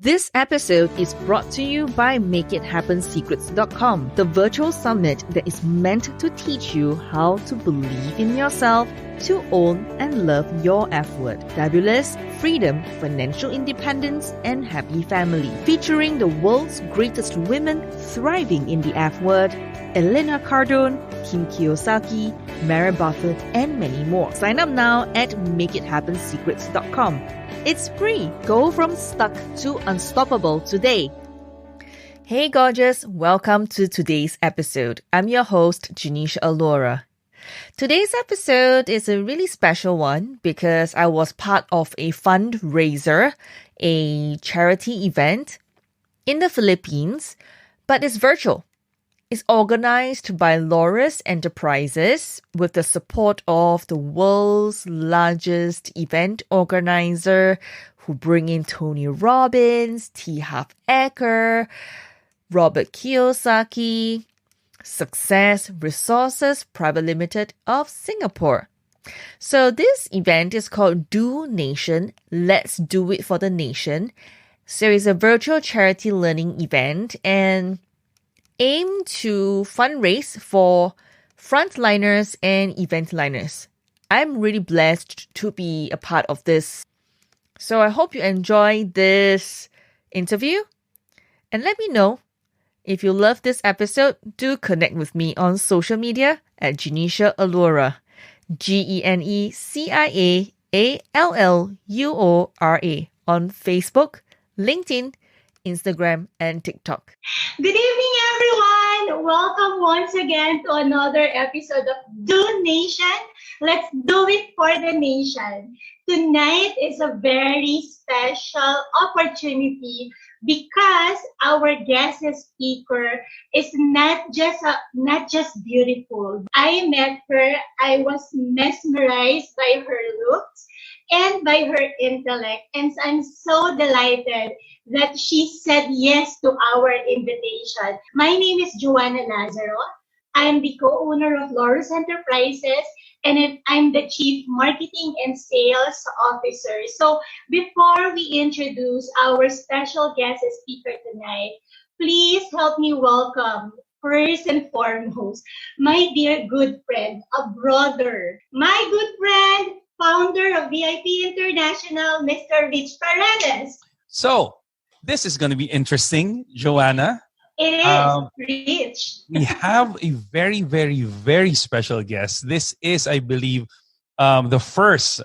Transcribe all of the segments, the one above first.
This episode is brought to you by MakeItHappenSecrets.com, the virtual summit that is meant to teach you how to believe in yourself, to own and love your F word. Fabulous, freedom, financial independence, and happy family. Featuring the world's greatest women thriving in the F word, Elena Cardone, Kim Kiyosaki, Mary Buffett, and many more. Sign up now at MakeItHappenSecrets.com. It's free. Go from stuck to unstoppable today. Hey gorgeous, welcome to today's episode. I'm your host, Genecia Alluora. Today's episode is a really special one because I was part of a fundraiser, a charity event in the Philippines, but it's virtual. It's organized by Laurus Enterprises with the support of the world's largest event organizer who bring in Tony Robbins, T. Harv Eker, Robert Kiyosaki, Success Resources Private Limited of Singapore. So this event is called Do Nation, Let's Do It for the Nation. So it's a virtual charity learning event and aim to fundraise for frontliners and eventliners. I'm really blessed to be a part of this. So I hope you enjoy this interview. And let me know if you love this episode. Do connect with me on social media at Genecia Alluora. GENECIAALLUORA on Facebook, LinkedIn, Instagram, and TikTok. Good evening, everyone. Welcome once again to another episode of Do Nation. Let's do it for the nation. Tonight is a very special opportunity because our guest speaker is not just beautiful. I met her. I was mesmerized by her looks and by her intellect, and I'm so delighted that she said yes to our invitation. My name is Joanna Nazarov. I'm the co-owner of Laurus Enterprises, and I'm the Chief Marketing and Sales Officer. So before we introduce our special guest speaker tonight, please help me welcome, first and foremost, my dear good friend, a brother, my good friend, founder of VIP International, Mr. Rich Paredes. So, this is going to be interesting, Joanna. It is, Rich. We have a very, very, very special guest. This is, I believe, the first,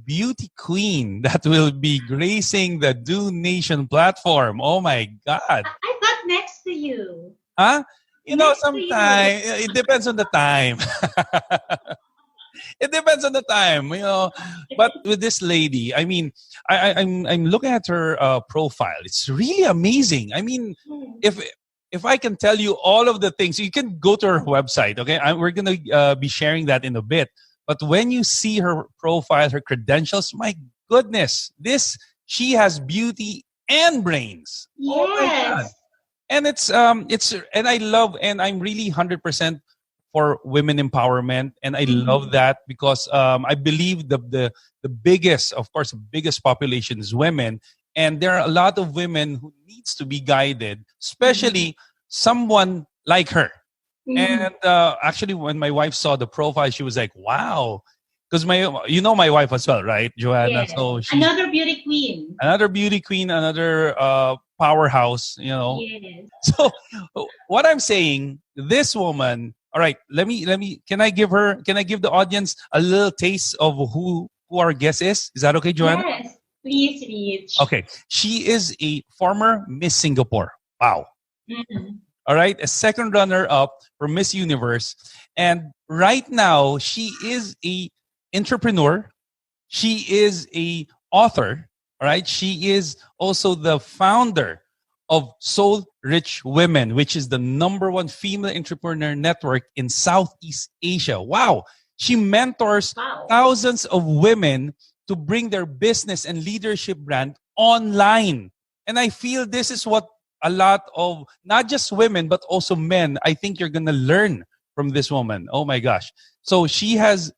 beauty queen that will be gracing the Do Nation platform. Oh my God. I thought next to you. Huh? Sometimes it depends on the time. It depends on the time, But with this lady, I mean, I'm looking at her profile. It's really amazing. I mean, if I can tell you all of the things, you can go to her website. Okay, we're gonna be sharing that in a bit. But when you see her profile, her credentials, my goodness, she has beauty and brains. Yes. Oh my God. And it's and I love, and I'm really 100% for women empowerment, and I love that because I believe the biggest population is women, and there are a lot of women who needs to be guided, especially someone like her. And actually, when my wife saw the profile, she was like, "Wow," because my wife as well, right, Joanna? Yes. So she's another beauty queen, another powerhouse, Yes. So what I'm saying, this woman. All right, let me. Can I give the audience a little taste of who our guest is? Is that okay, Joanna? Yes, please, Rich. Okay, she is a former Miss Singapore. Wow. All right, a second runner-up for Miss Universe, and right now she is a entrepreneur. She is a author. All right, she is also the founder of Soul Rich Women, which is the #1 female entrepreneur network in Southeast Asia. Wow. She mentors thousands of women to bring their business and leadership brand online. And I feel this is what a lot of, not just women, but also men, I think you're going to learn from this woman. Oh my gosh. So she has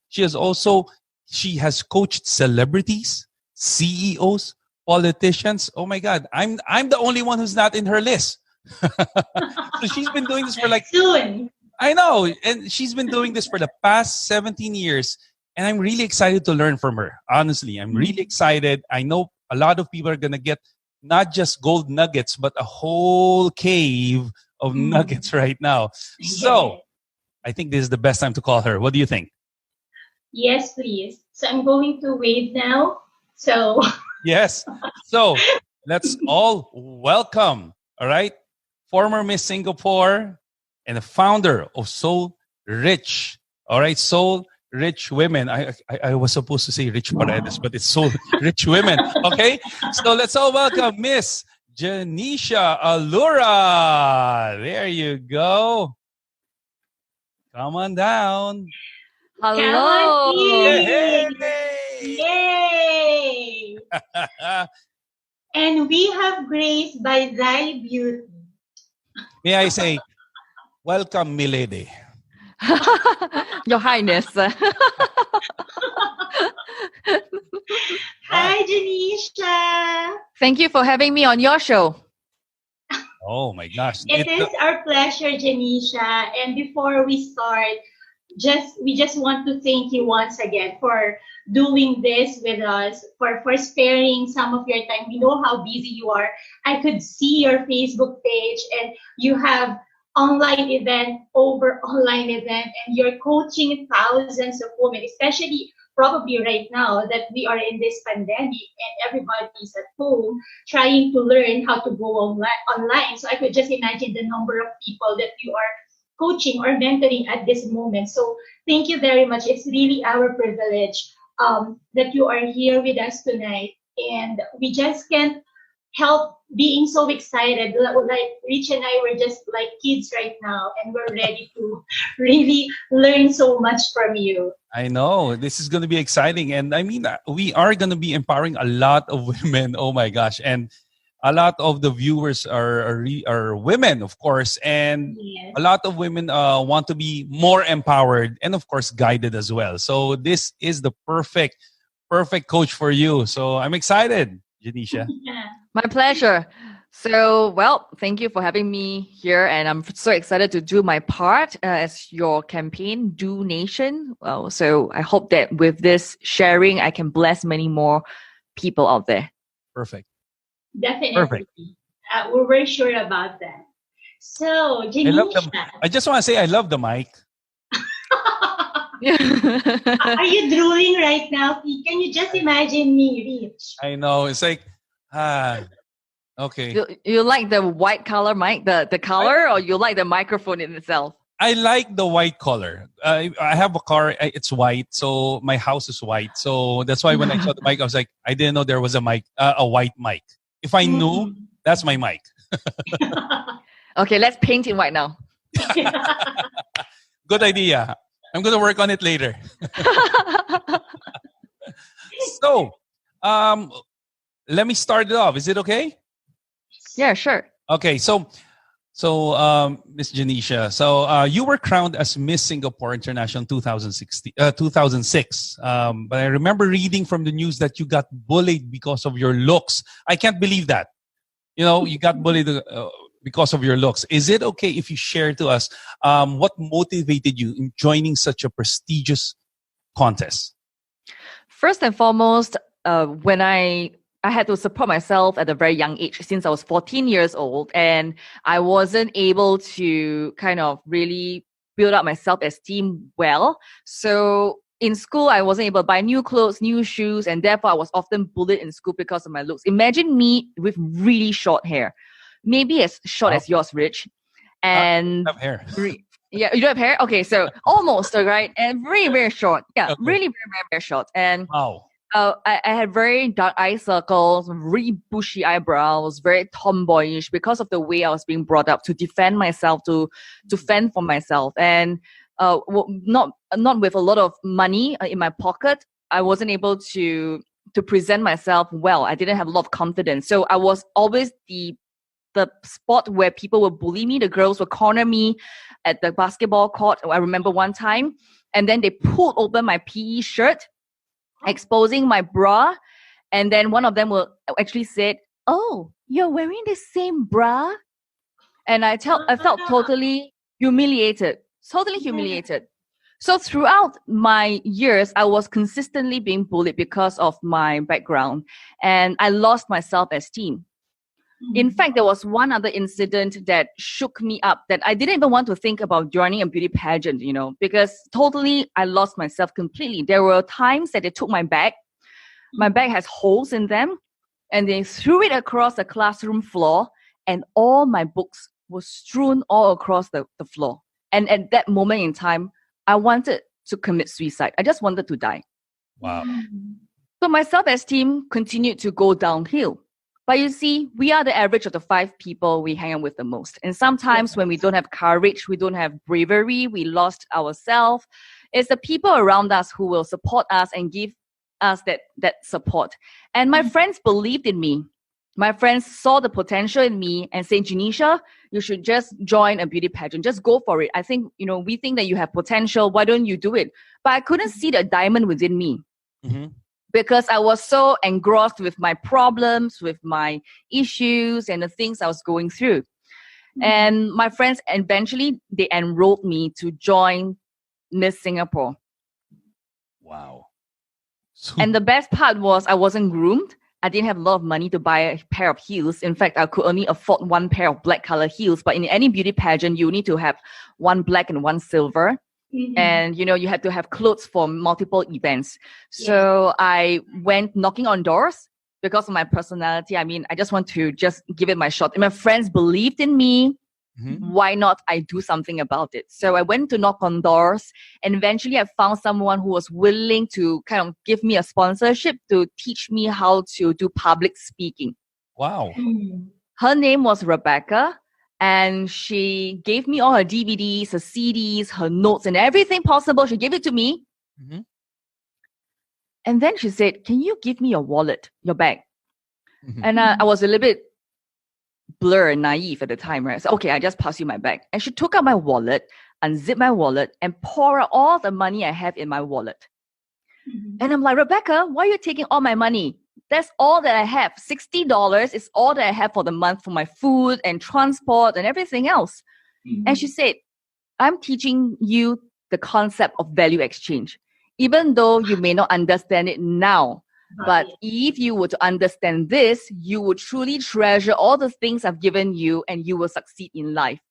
coached celebrities, CEOs, politicians. Oh my God, I'm the only one who's not in her list. So she's been doing this for like soon. I know, and she's been doing this for the past 17 years, and I'm really excited to learn from her. Honestly, I'm really excited. I know a lot of people are gonna get not just gold nuggets, but a whole cave of nuggets right now. So I think this is the best time to call her. What do you think? Yes, please. So I'm going to wait now. So yes. So let's all welcome, all right, former Miss Singapore and the founder of Soul Rich. All right, Soul Rich Women. I was supposed to say Rich Paredes, but it's Soul Rich Women. Okay, so let's all welcome Miss Genecia Alluora. There you go. Come on down. Hello. Yay! Yay! And we have grace by thy beauty. May I say, welcome, milady. Your Highness. Hi, Genecia. Thank you for having me on your show. Oh my gosh. It is our pleasure, Genecia. And before we start, we just want to thank you once again for doing this with us, for sparing some of your time. We know how busy you are. I could see your Facebook page, and you have online event over online event, and you're coaching thousands of women, especially probably right now that we are in this pandemic and everybody's at home trying to learn how to go online. So I could just imagine the number of people that you are coaching or mentoring at this moment. So thank you very much. It's really our privilege that you are here with us tonight. And we just can't help being so excited. Like Rich and I were just like kids right now, and we're ready to really learn so much from you. I know this is going to be exciting. And I mean, we are going to be empowering a lot of women. Oh my gosh. And a lot of the viewers are women, of course. And Yes. a lot of women want to be more empowered and, of course, guided as well. So this is the perfect coach for you. So I'm excited, Genecia. Yeah. My pleasure. So, well, thank you for having me here. And I'm so excited to do my part as your campaign, Do Nation. Well, so I hope that with this sharing, I can bless many more people out there. Perfect. Definitely. Perfect. We're very sure about that. So, Genecia. I just want to say I love the mic. Are you drooling right now? Can you just imagine me, Rich? I know. It's like, okay. You like the white color mic, the color, or you like the microphone in itself? I like the white color. I have a car. It's white. So my house is white. So that's why when I saw the mic, I was like, I didn't know there was a mic, a white mic. If I knew, that's my mic. Okay, let's paint it white now. Good idea. I'm going to work on it later. So, let me start it off. Is it okay? Yeah, sure. Okay, so Miss Genecia, so you were crowned as Miss Singapore International 2006. But I remember reading from the news that you got bullied because of your looks. I can't believe that. You know, you got bullied because of your looks. Is it okay if you share to us what motivated you in joining such a prestigious contest? First and foremost, when I had to support myself at a very young age since I was 14 years old, and I wasn't able to kind of really build up my self-esteem well. So in school, I wasn't able to buy new clothes, new shoes, and therefore I was often bullied in school because of my looks. Imagine me with really short hair, maybe as short as yours, Rich. And I have hair. Yeah, you don't have hair? Okay, so almost, right? And very, very short. Yeah, Okay. really very, very, very short. And Wow. I had very dark eye circles, really bushy eyebrows, very tomboyish because of the way I was being brought up to defend myself, to fend for myself. And not with a lot of money in my pocket, I wasn't able to present myself well. I didn't have a lot of confidence. So I was always the spot where people would bully me. The girls would corner me at the basketball court. I remember one time, and then they pulled open my PE shirt, exposing my bra, And then one of them will actually say, "Oh, you're wearing the same bra?" And I felt totally humiliated. Totally humiliated. So throughout my years, I was consistently being bullied because of my background, and I lost my self-esteem. In fact, there was one other incident that shook me up that I didn't even want to think about joining a beauty pageant, because totally I lost myself completely. There were times that they took my bag. My bag has holes in them, and they threw it across the classroom floor, and all my books were strewn all across the floor. And at that moment in time, I wanted to commit suicide. I just wanted to die. Wow. So my self-esteem continued to go downhill. But you see, we are the average of the 5 people we hang out with the most. And sometimes when we don't have courage, we don't have bravery, we lost ourselves, it's the people around us who will support us and give us that support. And my friends believed in me. My friends saw the potential in me and said, "Genecia, you should just join a beauty pageant. Just go for it. I think, we think that you have potential. Why don't you do it?" But I couldn't see the diamond within me. Because I was so engrossed with my problems, with my issues and the things I was going through. And my friends, eventually, they enrolled me to join Miss Singapore. Wow. And the best part was I wasn't groomed. I didn't have a lot of money to buy a pair of heels. In fact, I could only afford one pair of black color heels. But in any beauty pageant, you need to have one black and one silver. And, you had to have clothes for multiple events. So I went knocking on doors because of my personality. I mean, I just want to just give it my shot. And my friends believed in me. Why not I do something about it? So I went to knock on doors, and eventually I found someone who was willing to kind of give me a sponsorship to teach me how to do public speaking. Wow. Her name was Rebecca. And she gave me all her DVDs, her CDs, her notes, and everything possible. She gave it to me. And then she said, "Can you give me your wallet, your bag?" And I was a little bit blurred and naive at the time, right? So, okay, I just pass you my bag. And she took out my wallet, unzipped my wallet, and poured out all the money I have in my wallet. And I'm like, "Rebecca, why are you taking all my money? That's all that I have. $60 is all that I have for the month for my food and transport and everything else." And she said, "I'm teaching you the concept of value exchange. Even though you may not understand it now, but if you were to understand this, you would truly treasure all the things I've given you and you will succeed in life."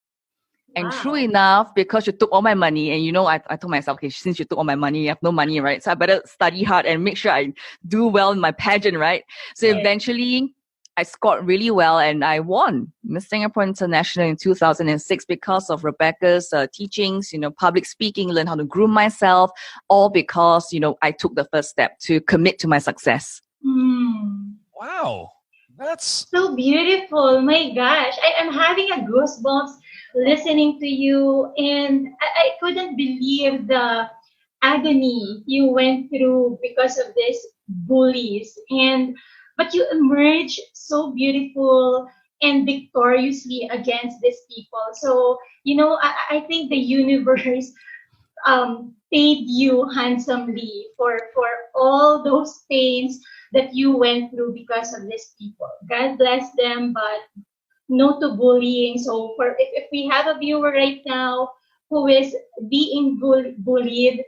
And true enough, because she took all my money, and I told myself, okay, since you took all my money, I have no money, right? So I better study hard and make sure I do well in my pageant, right? So eventually, I scored really well, and I won Miss Singapore International in 2006 because of Rebecca's teachings, public speaking, learn how to groom myself, all because, I took the first step to commit to my success. Wow. That's so beautiful. My gosh, I'm having a goosebumps listening to you, and I couldn't believe the agony you went through because of these bullies, but you emerged so beautiful and victoriously against these people. So I think the universe paid you handsomely for all those pains that you went through because of these people. God bless them, but no to bullying. So if we have a viewer right now who is being bullied,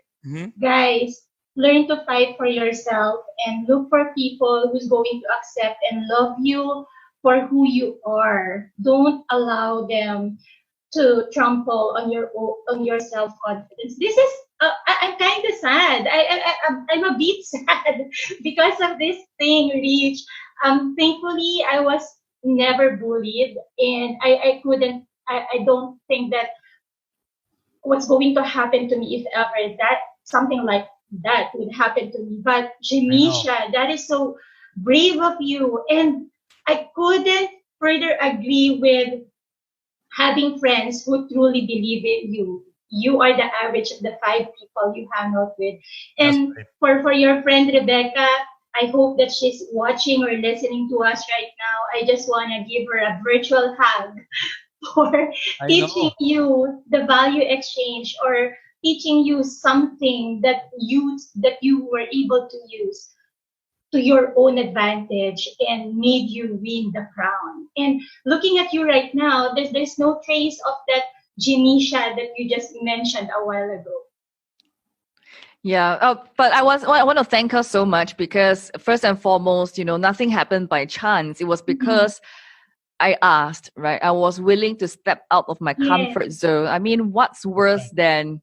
guys, learn to fight for yourself and look for people who's going to accept and love you for who you are. Don't allow them to trample on your self-confidence. This is I'm kind of sad. I'm a bit sad because of this thing, Rich. Thankfully, I was never bullied, and I couldn't. I don't think that what's going to happen to me if ever that something like that would happen to me. But Genecia, that is so brave of you, and I couldn't further agree with having friends who truly believe in you. You are the average of the 5 people you hang out with. And for your friend Rebecca, I hope that she's watching or listening to us right now. I just want to give her a virtual hug for teaching you the value exchange, or teaching you something that you were able to use to your own advantage and made you win the crown. And looking at you right now, there's no trace of that Genecia that you just mentioned a while ago. Yeah, but I want to thank her so much because first and foremost, nothing happened by chance. It was because I asked, right? I was willing to step out of my comfort zone. I mean, what's worse than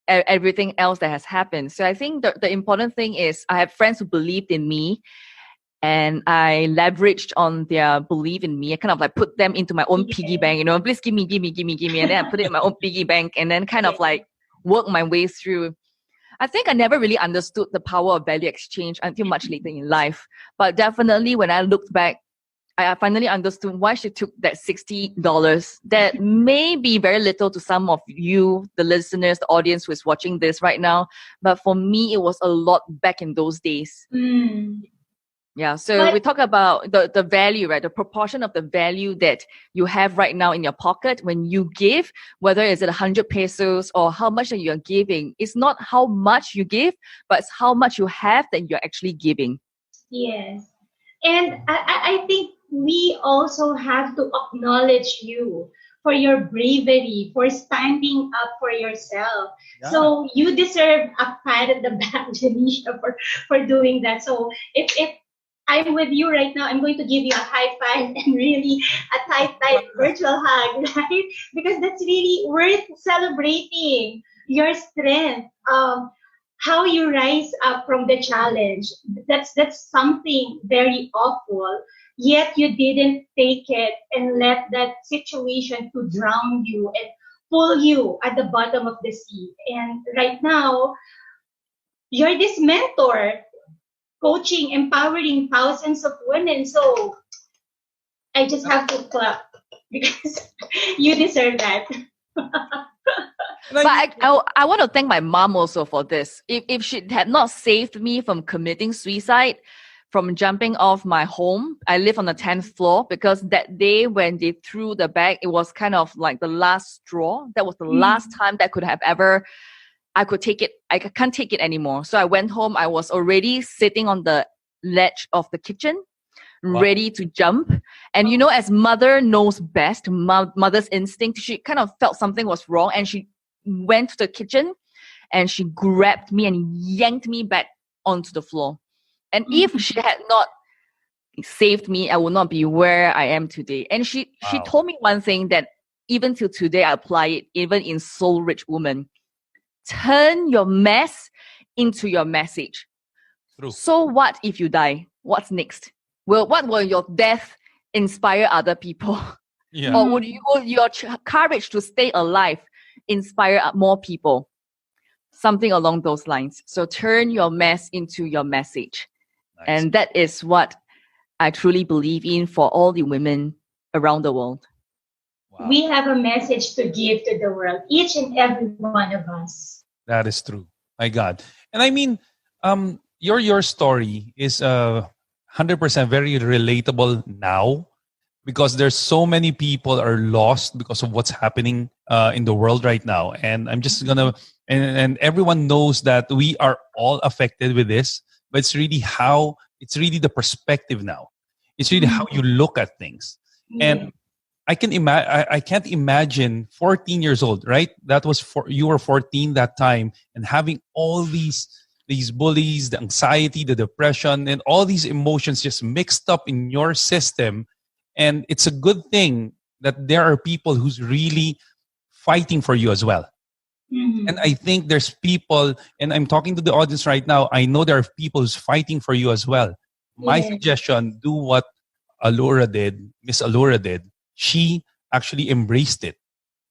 everything else that has happened? So I think the important thing is I have friends who believed in me, and I leveraged on their belief in me. I kind of like put them into my own piggy bank, please give me. And then I put it in my own piggy bank and then kind of like work my way through. I think I never really understood the power of value exchange until much later in life. But definitely when I looked back, I finally understood why she took that $60. That may be very little to some of you, the listeners, the audience who is watching this right now. But for me, it was a lot back in those days. Yeah, so we talk about the value, right? The proportion of the value that you have right now in your pocket when you give, whether it's 100 pesos or how much that you're giving. It's not how much you give, but it's how much you have that you're actually giving. Yes. And I think we also have to acknowledge you for your bravery, for standing up for yourself. Yeah. So you deserve a pat at the back, Genecia, for doing that. So if I'm with you right now, I'm going to give you a high five and really a tight virtual hug, right? Because that's really worth celebrating your strength, how you rise up from the challenge. That's something very awful. Yet you didn't take it and let that situation to drown you and pull you at the bottom of the sea. And right now, you're this mentor, coaching, empowering thousands of women. So I just have to clap because you deserve that. But I want to thank my mom also for this. If she had not saved me from committing suicide, from jumping off my home, I live on the 10th floor, because that day when they threw the bag, it was kind of like the last straw. That was the last time that I could take it. I can't take it anymore. So I went home. I was already sitting on the ledge of the kitchen, ready to jump. And as mother knows best, mother's instinct, she kind of felt something was wrong. And she went to the kitchen and she grabbed me and yanked me back onto the floor. And if she had not saved me, I would not be where I am today. And she told me one thing that even till today, I apply it, even in Soul Rich Woman. Turn your mess into your message. True. So what if you die? What's next? What will your death inspire other people? Yeah. Or would your courage to stay alive inspire more people? Something along those lines. So turn your mess into your message. Nice. And that is what I truly believe in for all the women around the world. Wow. We have a message to give to the world, each and every one of us. That is true. My God. And I mean, your story is 100% very relatable now, because there's so many people are lost because of what's happening in the world right now. And I'm just gonna, and everyone knows that we are all affected with this, but it's really the perspective now. It's really how you look at things. And I can't imagine 14 years old, right? You were 14 that time, and having all these bullies, the anxiety, the depression, and all these emotions just mixed up in your system. And it's a good thing that there are people who's really fighting for you as well. Mm-hmm. And I think there's people, and I'm talking to the audience right now, I know there are people who's fighting for you as well. My suggestion, do what Miss Alluora did. She actually embraced it.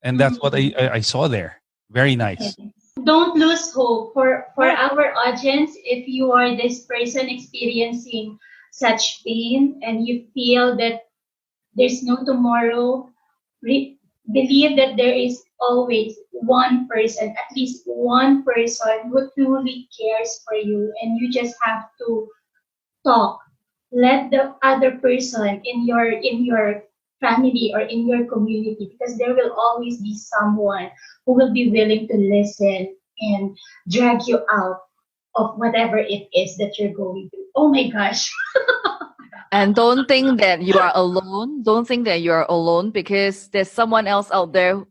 And that's what I saw there. Very nice. Don't lose hope. For our audience, if you are this person experiencing such pain and you feel that there's no tomorrow, believe that there is always one person, at least one person who truly cares for you, and you just have to talk. Let the other person in your family or in your community, because there will always be someone who will be willing to listen and drag you out of whatever it is that you're going through. Oh my gosh. And don't think that you are alone. Don't think that you're alone, because there's someone else out there.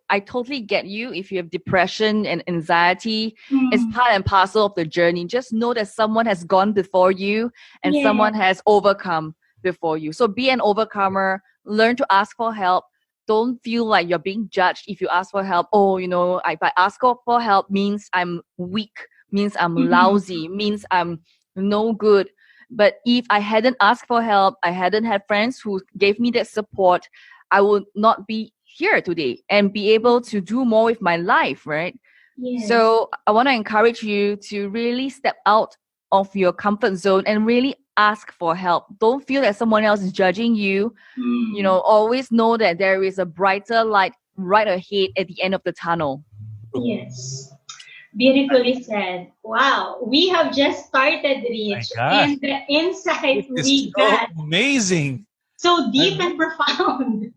I totally get you. If you have depression and anxiety, it's part and parcel of the journey. Just know that someone has gone before you and someone has overcome before you. So be an overcomer. Learn to ask for help. Don't feel like you're being judged if you ask for help. Oh, if I ask for help means I'm weak, means I'm lousy, means I'm no good. But if I hadn't asked for help, I hadn't had friends who gave me that support, I would not be here today and be able to do more with my life, right? Yes. So I want to encourage you to really step out of your comfort zone and really ask for help. Don't feel that someone else is judging you. Always know that there is a brighter light right ahead at the end of the tunnel. Yes. Beautifully said. Wow. We have just started, Rich. And the insight we got. Amazing. So deep and profound.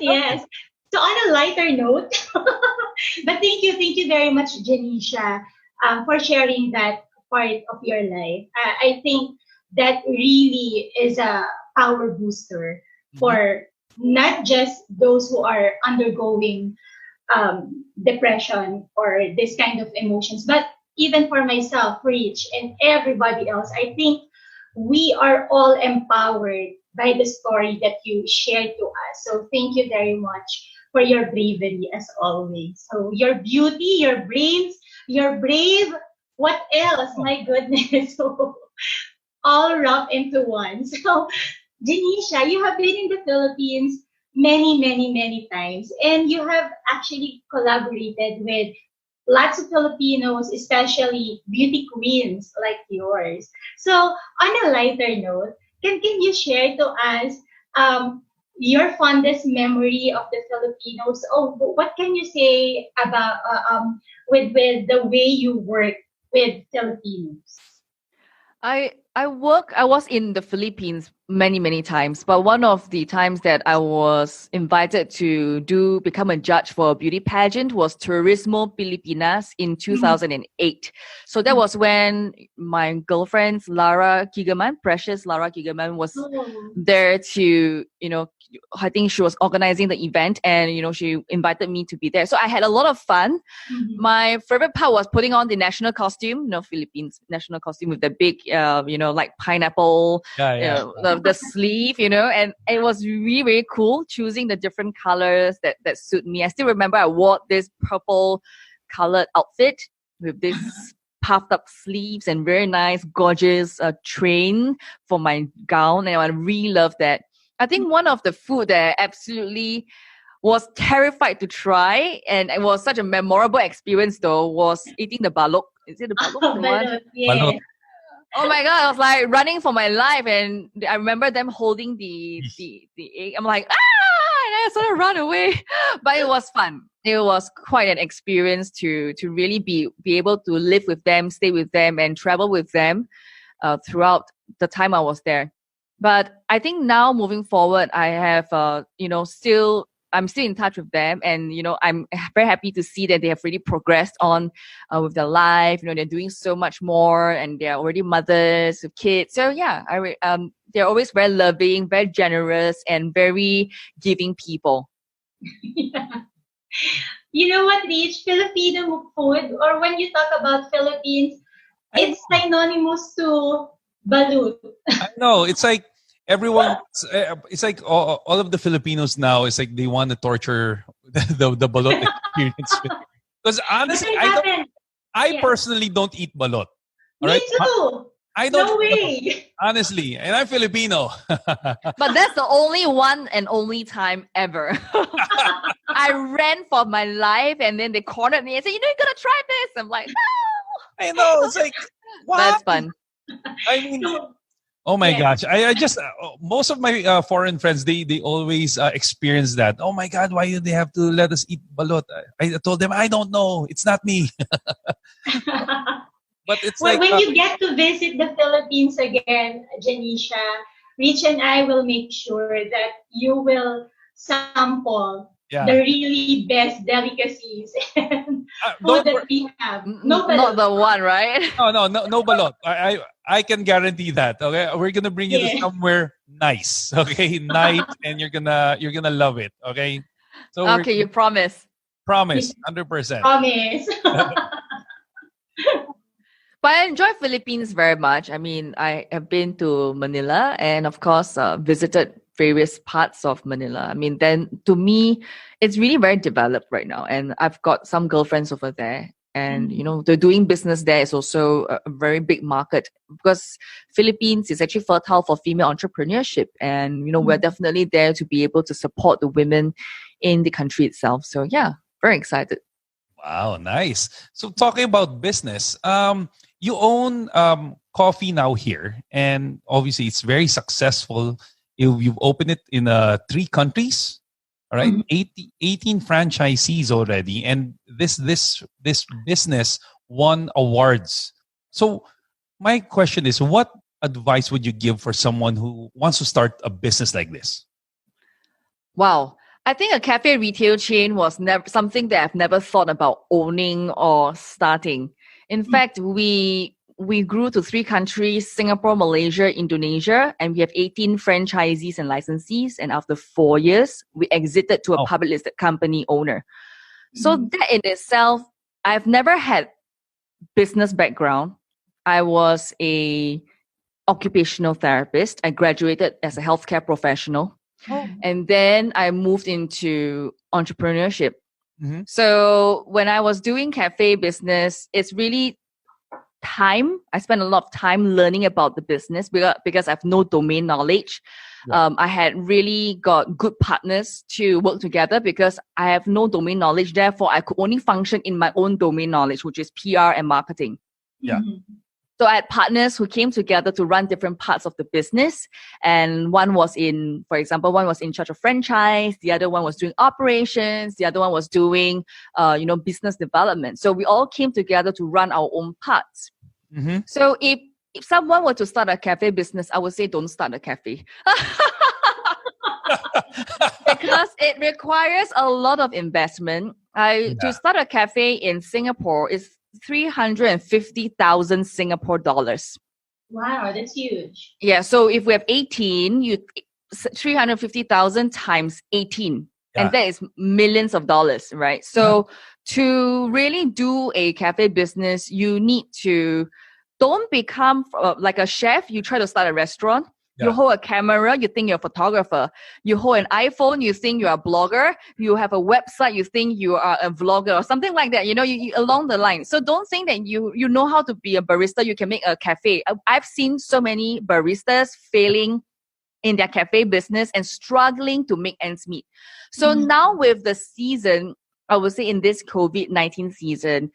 Yes. So on a lighter note, but thank you very much, Genecia, for sharing that part of your life. I think that really is a power booster for not just those who are undergoing depression or this kind of emotions, but even for myself, Rich, and everybody else. I think we are all empowered by the story that you shared to us. So thank you very much for your bravery as always. So your beauty, your brains, your brave, what else? My goodness. So all wrapped into one. So Genecia, you have been in the Philippines many times, and you have actually collaborated with lots of Filipinos, especially beauty queens like yours. So on a lighter note, can you share to us your fondest memory of the Filipinos? Oh, what can you say about with the way you work with Filipinos? I was in the Philippines many times, but one of the times that I was invited to become a judge for a beauty pageant was Turismo Pilipinas in 2008. So that was when my girlfriend Precious Lara Kigaman, was there to, I think she was organizing the event, and she invited me to be there. So I had a lot of fun. My favorite part was putting on the national costume, Philippines national costume with the big, like pineapple, the sleeve, and it was really cool choosing the different colors that suit me. I still remember I wore this purple colored outfit with this puffed up sleeves and very nice, gorgeous train for my gown, and I really loved that. I think one of the food that I absolutely was terrified to try, and it was such a memorable experience though, was eating the balok. Is it the balok? Balok, yeah. Balok. Oh my God, I was like running for my life, and I remember them holding the egg. I'm like, and I sort of run away. But it was fun. It was quite an experience to really be able to live with them, stay with them, and travel with them throughout the time I was there. But I think now moving forward, I have, I'm still in touch with them, and I'm very happy to see that they have really progressed on with their life. They're doing so much more, and they're already mothers of kids. So yeah, they're always very loving, very generous, and very giving people. Yeah. You know what, Rich? Filipino food, or when you talk about Philippines, it's synonymous to balut. I know. It's like everyone. It's like all of the Filipinos now. It's like they want to torture the balot experience. Because honestly, I personally don't eat balot. Me too. I don't. No way. Honestly, and I'm Filipino. But that's the only one and only time ever. I ran for my life, and then they cornered me and said, "You gotta try this." I'm like, "No." I know. It's like, what? That's fun. I mean, oh my gosh! I just most of my foreign friends they always experience that. Oh my God! Why do they have to let us eat balot? I told them I don't know. It's not me. But it's when like you get to visit the Philippines again, Genecia, Rich and I will make sure that you will sample Yeah. the really best delicacies and Don't food that wor- we have. Not the one, right? no balot. I can guarantee that. Okay, we're gonna bring you to Yeah. somewhere nice. Okay, nice, and you're gonna love it. Okay, so we're Okay, you promise. promise 100%. Promise. But I enjoy Philippines very much. I mean, I have been to Manila and, of course, visited various parts of Manila. I mean, then to me, it's really very developed right now. And I've got some girlfriends over there. And, they're doing business there is also a very big market because Philippines is actually fertile for female entrepreneurship. And, we're definitely there to be able to support the women in the country itself. So, yeah, very excited. Wow, nice. So talking about business, you own coffee now here, and obviously it's very successful. You've opened it in 3 countries, all right? 18 franchisees already, and this business won awards. So my question is, what advice would you give for someone who wants to start a business like this? Wow. I think a cafe retail chain was never something that I've never thought about owning or starting. In fact, we grew to 3 countries, Singapore, Malaysia, Indonesia, and we have 18 franchisees and licensees. And after 4 years, we exited to a public listed company owner. So that in itself, I've never had business background. I was a occupational therapist. I graduated as a healthcare professional. And then I moved into entrepreneurship. So when I was doing cafe business, it's really time. I spent a lot of time learning about the business because I have no domain knowledge. I had really got good partners to work together because I have no domain knowledge. Therefore, I could only function in my own domain knowledge, which is PR and marketing. Yeah. So I had partners who came together to run different parts of the business. And one was in charge of franchise. The other one was doing operations. The other one was doing, business development. So we all came together to run our own parts. So if someone were to start a cafe business, I would say don't start a cafe. Because it requires a lot of investment. To start a cafe in Singapore is 350,000 Singapore dollars. Wow, that's huge. Yeah, so if we have 18, 350,000 times 18, and that is millions of dollars, right? So to really do a cafe business, you need to don't become like a chef. You try to start a restaurant. You hold a camera, you think you're a photographer. You hold an iPhone, you think you're a blogger. You have a website, you think you are a vlogger or something like that. You along the line. So don't think that you know how to be a barista. You can make a cafe. I've seen so many baristas failing in their cafe business and struggling to make ends meet. So now with the season, I would say in this COVID-19 season,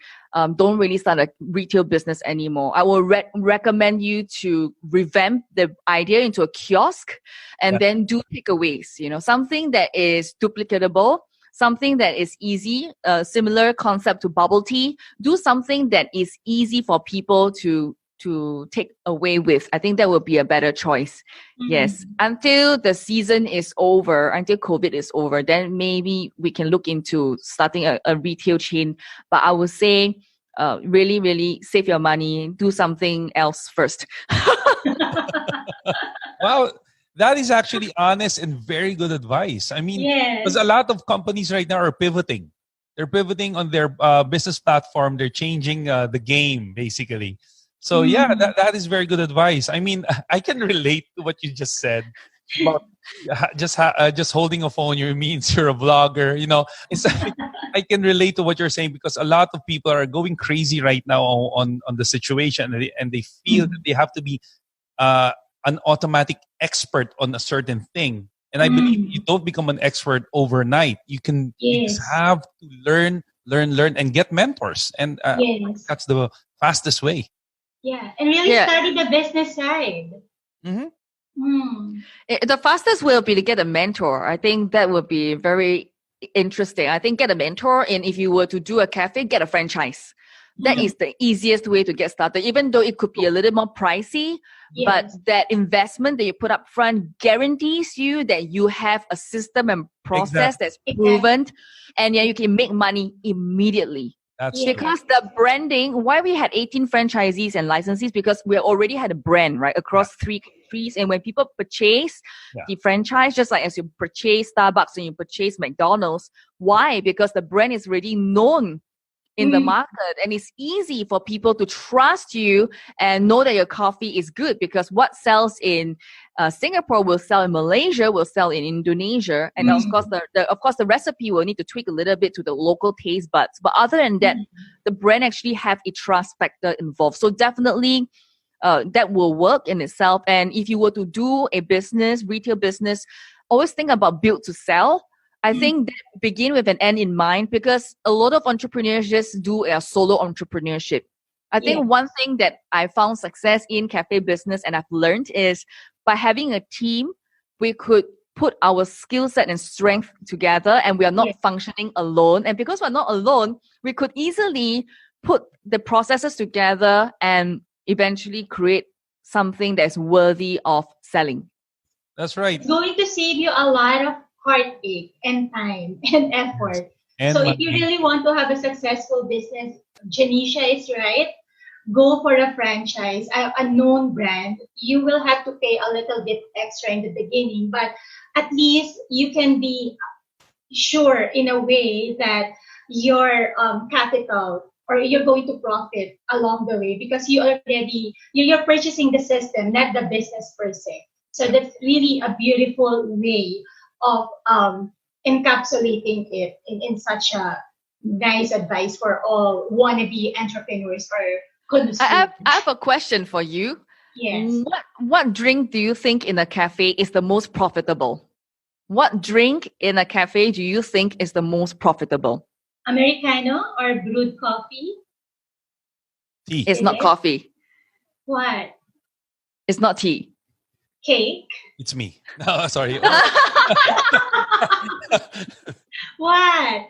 don't really start a retail business anymore. I will recommend you to revamp the idea into a kiosk and then do takeaways, something that is duplicatable, something that is easy, similar concept to bubble tea. Do something that is easy for people to take away with. I think that would be a better choice. Yes. Until the season is over, until COVID is over, then maybe we can look into starting a retail chain. But I would say, really, really save your money. Do something else first. Wow. That is actually honest and very good advice. I mean, because a lot of companies right now are pivoting. They're pivoting on their business platform. They're changing the game, basically. So that is very good advice. I mean, I can relate to what you just said about just holding a phone. Means you're a vlogger. I can relate to what you're saying because a lot of people are going crazy right now on the situation, and they feel that they have to be an automatic expert on a certain thing. And I believe you don't become an expert overnight. You just have to learn, and get mentors, and that's the fastest way. Yeah, and really study the business side. The fastest way will be to get a mentor. I think that would be very interesting. I think get a mentor, and if you were to do a cafe, get a franchise. that is the easiest way to get started, even though it could be a little more pricey. But that investment that you put up front guarantees you that you have a system and process that's proven, and you can make money immediately. That's because the branding, why we had 18 franchisees and licensees, because we already had a brand, right, across 3 countries. And when people purchase the franchise, just like as you purchase Starbucks and you purchase McDonald's, why? Because the brand is already known in the market, and it's easy for people to trust you and know that your coffee is good, because what sells in Singapore will sell in Malaysia, will sell in Indonesia, and of course the recipe will need to tweak a little bit to the local taste buds. But other than that, the brand actually have a trust factor involved. So definitely that will work in itself. And if you were to do a business, retail business, always think about build to sell. I think that begin with an end in mind, because a lot of entrepreneurs just do a solo entrepreneurship. I think one thing that I found success in cafe business and I've learned is by having a team, we could put our skill set and strength together, and we are not functioning alone. And because we're not alone, we could easily put the processes together and eventually create something that's worthy of selling. That's right. It's going to save you a lot of heartache and time and effort. And so if you really want to have a successful business, Genecia is right. Go for a franchise, a known brand. You will have to pay a little bit extra in the beginning, but at least you can be sure in a way that your capital, or you're going to profit along the way, because you're purchasing the system, not the business per se. So that's really a beautiful way of encapsulating it in such a nice advice for all wannabe entrepreneurs or consumers. I have a question for you. Yes. What drink do you think in a cafe is the most profitable? What drink in a cafe do you think is the most profitable? Americano or brewed coffee? Tea. It's not coffee. What? It's not tea. Cake? It's me. No, sorry. What?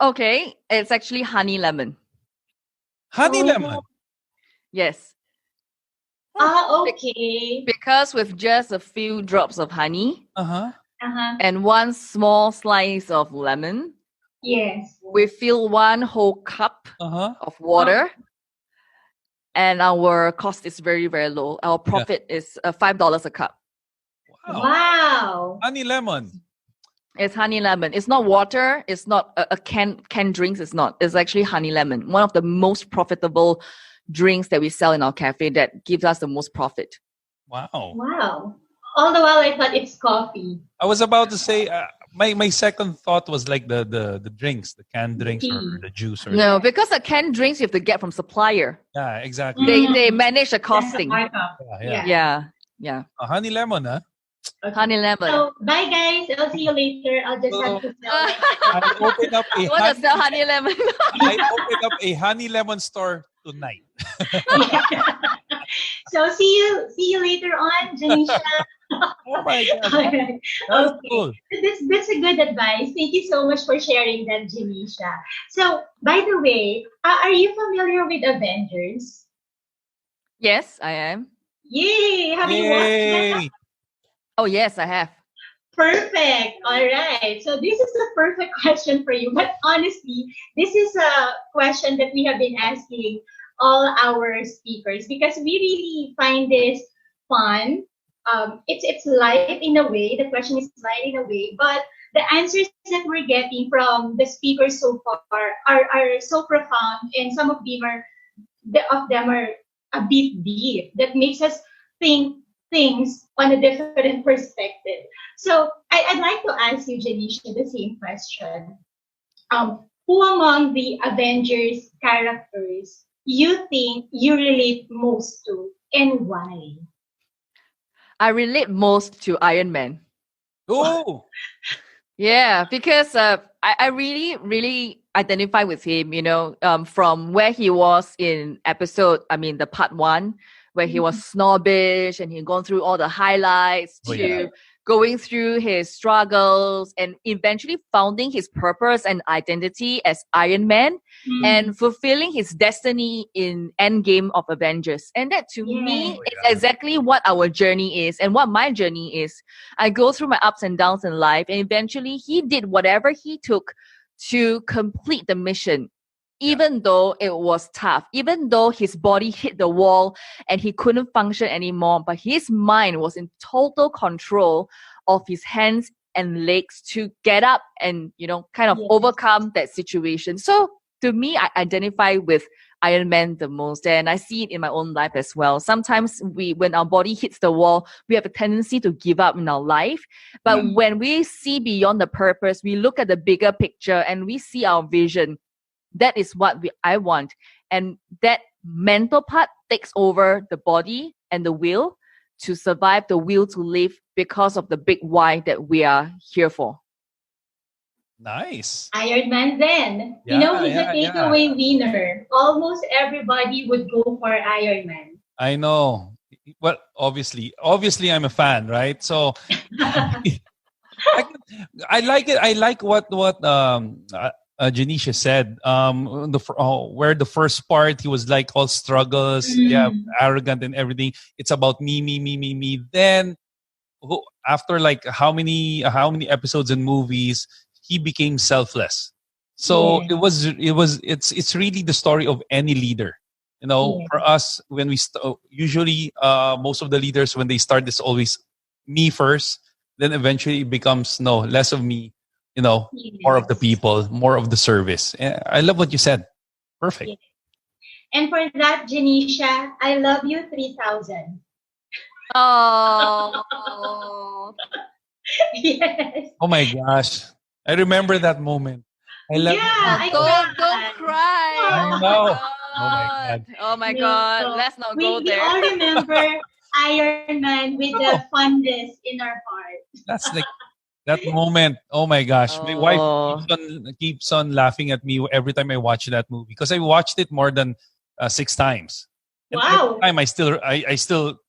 Okay. It's actually honey lemon. Honey lemon. Yes. Okay. Because with just a few drops of honey and one small slice of lemon, yes, we fill 1 whole cup of water. And our cost is very, very low. Our profit is $5 a cup. Wow. Honey lemon. It's honey lemon. It's not water. It's not a canned drinks. It's not. It's actually honey lemon. One of the most profitable drinks that we sell in our cafe that gives us the most profit. Wow. Wow. All the while I thought it's coffee. I was about to say, my second thought was like the drinks, the canned drinks or the juice. Or no, because the canned drinks you have to get from supplier. Yeah, exactly. They manage the costing. Yeah. Honey lemon, huh? Okay. Honey lemon. So, bye guys. I'll see you later. I'll just have to sell I open up a want to sell honey lemon? I open up a honey lemon store tonight. So see you later on, Genecia. Oh my God. Right. That's cool. That's a good advice. Thank you so much for sharing that, Genecia. So, by the way, are you familiar with Avengers? Yes, I am. Yay! Have you watched that? Oh, yes, I have. Perfect. All right. So this is the perfect question for you. But honestly, this is a question that we have been asking all our speakers because we really find this fun. It's light in a way. The question is light in a way, but the answers that we're getting from the speakers so far are so profound, and some of them are a bit deep. That makes us think things on a different perspective. So I'd like to ask you, Genecia, the same question. Who among the Avengers characters you think you relate most to, and why? I relate most to Iron Man. Oh, yeah, because I really, really identify with him, from where he was in the part 1, where he was snobbish and he gone through all the highlights to going through his struggles and eventually founding his purpose and identity as Iron Man and fulfilling his destiny in Endgame of Avengers. And that to me is exactly what our journey is and what my journey is. I go through my ups and downs in life, and eventually he did whatever he took to complete the mission. Even though it was tough, even though his body hit the wall and he couldn't function anymore, but his mind was in total control of his hands and legs to get up and, kind of overcome that situation. So to me, I identify with Iron Man the most, and I see it in my own life as well. Sometimes when our body hits the wall, we have a tendency to give up in our life. But when we see beyond the purpose, we look at the bigger picture and we see our vision. That is what I want. And that mental part takes over the body and the will to survive, the will to live, because of the big why that we are here for. Nice. Iron Man then. He's a takeaway winner. Almost everybody would go for Iron Man. I know. Well, obviously I'm a fan, right? So I like it. I like what Genecia said, where the first part he was like all struggles, arrogant and everything. It's about me. Then after like how many episodes and movies, he became selfless. So it's really the story of any leader. For us, when we usually most of the leaders, when they start, it's always me first. Then eventually it becomes less of me. More of the people, more of the service. I love what you said. Perfect. Yes. And for that, Genecia, I love you 3,000. Oh. Yes. Oh my gosh. I remember that moment. I love Don't cry. I know. Oh my God. Let's not go there. We all remember Iron Man with the fondness in our heart. That's like that moment. Oh my gosh. My wife keeps on laughing at me every time I watch that movie, because I watched it more than 6 times. And wow. every time I still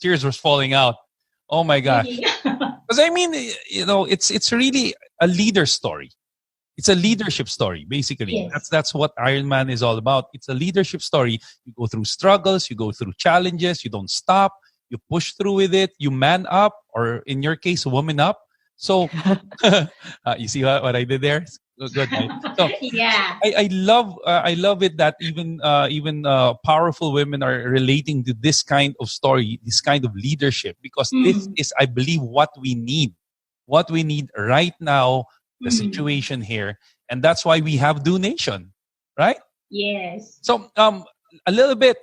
tears was falling out. Oh my gosh. Because it's really a leader story. It's a leadership story, basically. Yes. That's what Iron Man is all about. It's a leadership story. You go through struggles, you go through challenges, you don't stop, you push through with it, you man up, or in your case, woman up. So you see what I did there? Good. Right? So, I love it that even powerful women are relating to this kind of story, this kind of leadership, because this is, I believe, what we need right now, the situation here, and that's why we have Do Nation, right? Yes. So a little bit,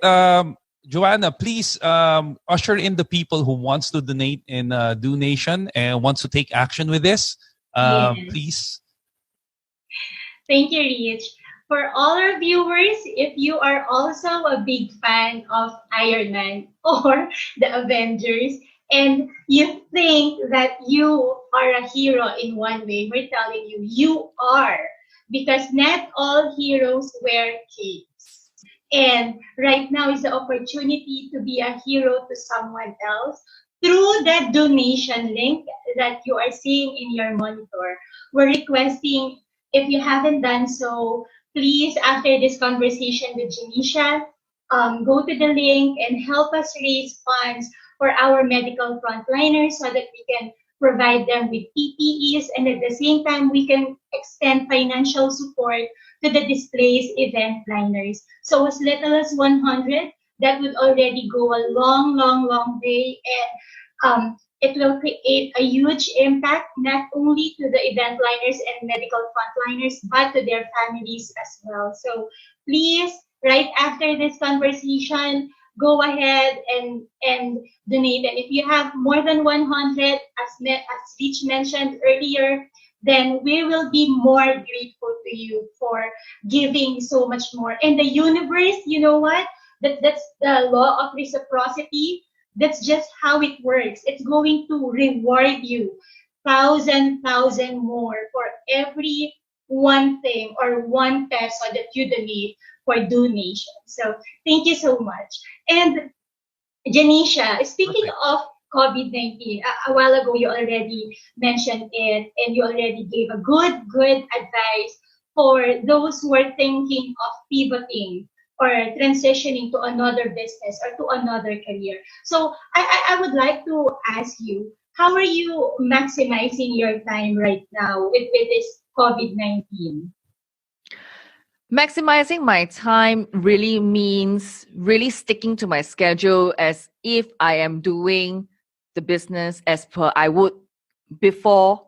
Joanna, please usher in the people who wants to donate in Do Nation and wants to take action with this. Please. Thank you, Rich. For all our viewers, if you are also a big fan of Iron Man or the Avengers, and you think that you are a hero in one way, we're telling you, you are. Because not all heroes wear capes. And right now is the opportunity to be a hero to someone else through that donation link that you are seeing in your monitor. We're requesting, if you haven't done so, please, after this conversation with Genecia, go to the link and help us raise funds for our medical frontliners so that we can provide them with PPEs, and at the same time, we can extend financial support to the displaced event planners. So as little as 100, that would already go a long, long, long way, and it will create a huge impact, not only to the event planners and medical frontliners, but to their families as well. So please, right after this conversation, go ahead and donate. And if you have more than 100, as Rich mentioned earlier, then we will be more grateful to you for giving so much more. And the universe, you know what? That's the law of reciprocity. That's just how it works. It's going to reward you 1,000 more for every one thing or 1 peso that you donate for donation. So thank you so much. And Genecia, speaking of COVID-19. A while ago, you already mentioned it, and you already gave a good advice for those who are thinking of pivoting or transitioning to another business or to another career. So I would like to ask you, how are you maximizing your time right now with this COVID-19? Maximizing my time really means really sticking to my schedule as if I am doing the business as per I would before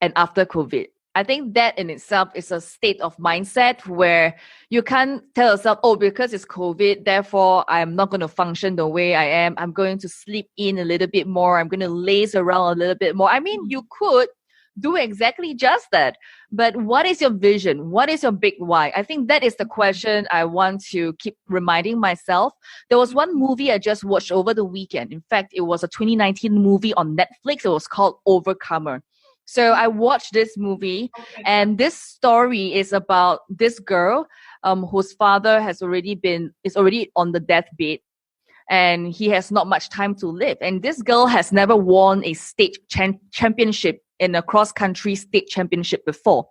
and after COVID. I think that in itself is a state of mindset where you can't tell yourself, oh, because it's COVID, therefore I'm not going to function the way I am. I'm going to sleep in a little bit more. I'm going to laze around a little bit more. I mean, you could do exactly just that. But what is your vision? What is your big why? I think that is the question I want to keep reminding myself. There was one movie I just watched over the weekend. In fact, it was a 2019 movie on Netflix. It was called Overcomer. So I watched this movie, and this story is about this girl whose father is already on the deathbed, and he has not much time to live. And this girl has never won a state championship in a cross-country state championship before.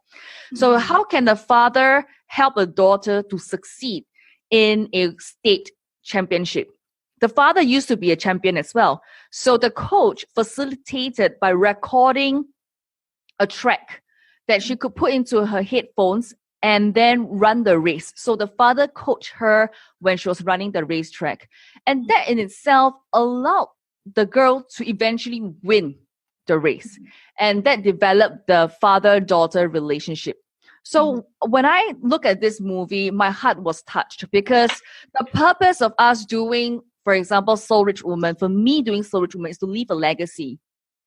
So how can the father help a daughter to succeed in a state championship? The father used to be a champion as well. So the coach facilitated by recording a track that she could put into her headphones and then run the race. So the father coached her when she was running the racetrack. And that in itself allowed the girl to eventually win the race. And that developed the father-daughter relationship. So when I look at this movie, my heart was touched because the purpose of us doing, for example, Soul Rich Woman, for me doing Soul Rich Woman is to leave a legacy,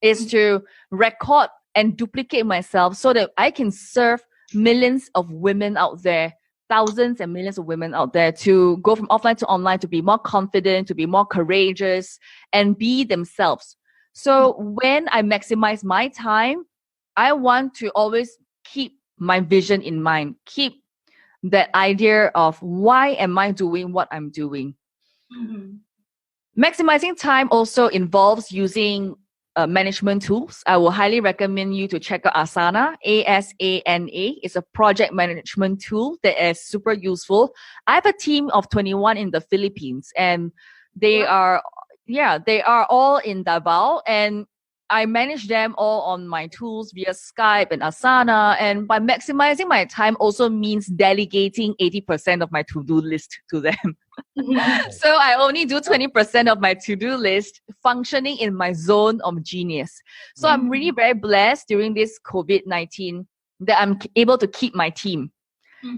is to record and duplicate myself so that I can serve millions of women out there, thousands and millions of women out there, to go from offline to online, to be more confident, to be more courageous, and be themselves. So when I maximize my time, I want to always keep my vision in mind, keep that idea of why am I doing what I'm doing. Maximizing time also involves using management tools. I will highly recommend you to check out Asana, ASANA. It's a project management tool that is super useful. I have a team of 21 in the Philippines, and they are all in Davao, and I manage them all on my tools via Skype and Asana. And by maximizing my time also means delegating 80% of my to-do list to them. So I only do 20% of my to-do list functioning in my zone of genius. So I'm really very blessed during this COVID-19 that I'm able to keep my team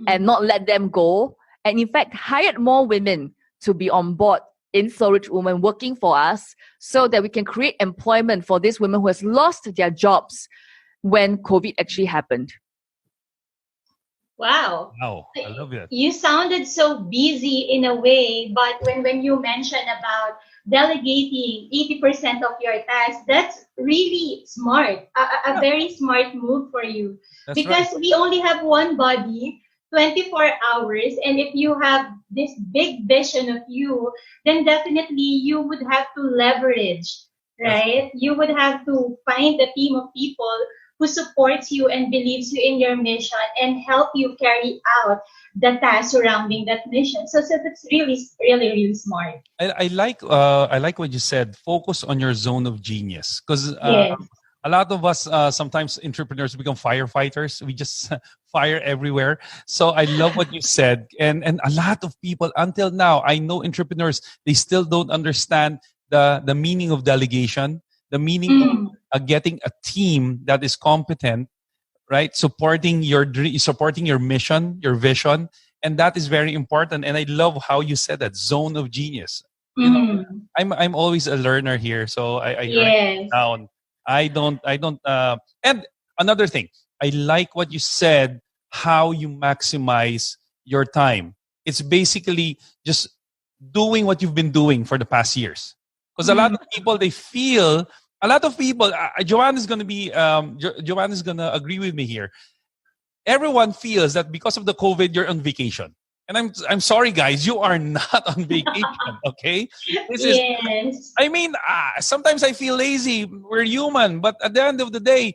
and not let them go. And in fact, hired more women to be on board in Soul Rich Woman working for us so that we can create employment for these women who has lost their jobs when COVID actually happened. Wow. I love it. You sounded so busy in a way, but when you mentioned about delegating 80% of your tasks, that's really smart. A very smart move for you. That's because right. we only have one body, 24 hours. And if you have this big vision of you, then definitely you would have to leverage, right? You would have to find a team of people who supports you and believes you in your mission and help you carry out the tasks surrounding that mission. So that's really smart. I like what you said. Focus on your zone of genius, because a lot of us sometimes entrepreneurs become firefighters. We just fire everywhere. So I love what you said, and a lot of people until now, I know entrepreneurs, they still don't understand the meaning of delegation, the meaning of getting a team that is competent, right? Supporting your mission, your vision. And that is very important. And I love how you said that, zone of genius. You know, I'm always a learner here. So I write it down. I don't, and another thing, I like what you said, how you maximize your time. It's basically just doing what you've been doing for the past years. Because a lot of people, Joanna's going to agree with me here. Everyone feels that because of the COVID, you're on vacation. And I'm sorry, guys, you are not on vacation, okay? This is, Yes. I mean, sometimes I feel lazy. We're human, but at the end of the day,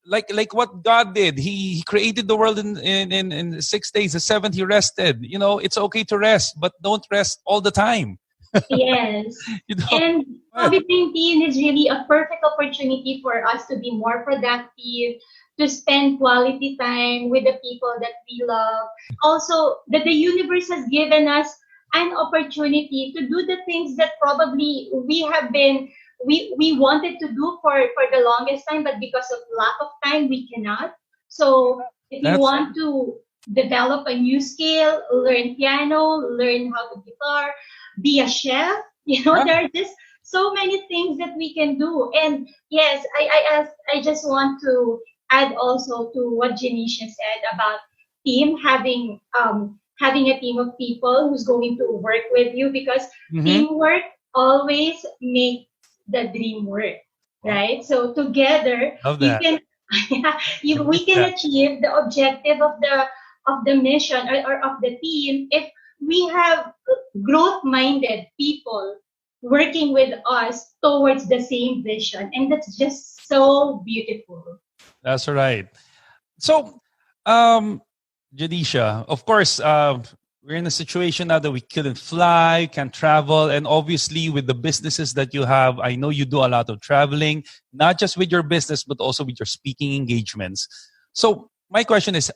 like what God did, He created the world in 6 days. The seventh He rested. You know, it's okay to rest, but don't rest all the time. Yes. You know? And Go ahead. COVID-19 is really a perfect opportunity for us to be more productive, to spend quality time with the people that we love. Also, that the universe has given us an opportunity to do the things that probably we wanted to do for the longest time, but because of lack of time, we cannot. So if you That's want to develop a new skill, learn piano, learn how to guitar, be a chef, yeah. there are just so many things that we can do. And yes, I just want to add also to what Genecia said about having a team of people who's going to work with you, because Mm-hmm. teamwork always makes the dream work, right? So together Love you that. can we can that. achieve the objective of the mission, or of the team, if we have growth-minded people working with us towards the same vision. And that's just so beautiful. That's right. So, Janisha, of course, we're in a situation now that we couldn't fly, can't travel, and obviously with the businesses that you have, I know you do a lot of traveling, not just with your business, but also with your speaking engagements. So, my question is,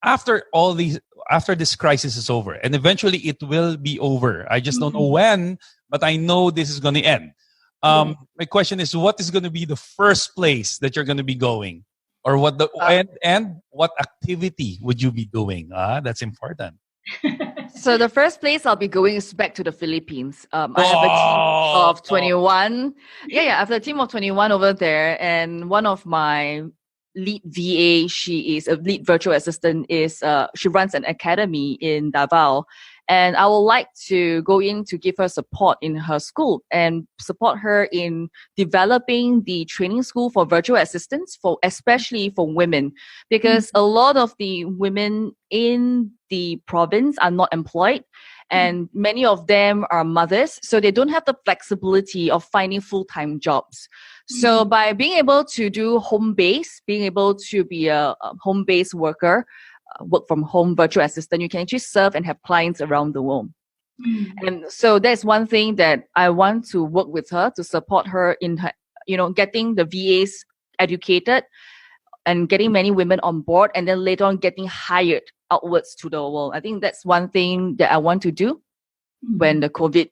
after this crisis is over, and eventually it will be over. I just don't know when, but I know this is going to end. My question is, what is going to be the first place that you're going to be going? Or what and what activity would you be doing? That's important. So the first place I'll be going is back to the Philippines. I have a team of 21. I have a team of 21 over there, and one of my lead VA, she is a lead virtual assistant, she runs an academy in Davao. And I would like to go in to give her support in her school and support her in developing the training school for virtual assistants, especially for women, because a lot of the women in the province are not employed, and many of them are mothers, so they don't have the flexibility of finding full-time jobs. So by being able to do home base, being able to be a home-based worker, work from home virtual assistant, you can actually serve and have clients around the world. And so that's one thing that I want to work with her, to support her in her, getting the VAs educated and getting many women on board, and then later on getting hired outwards to the world. I think that's one thing that I want to do when the COVID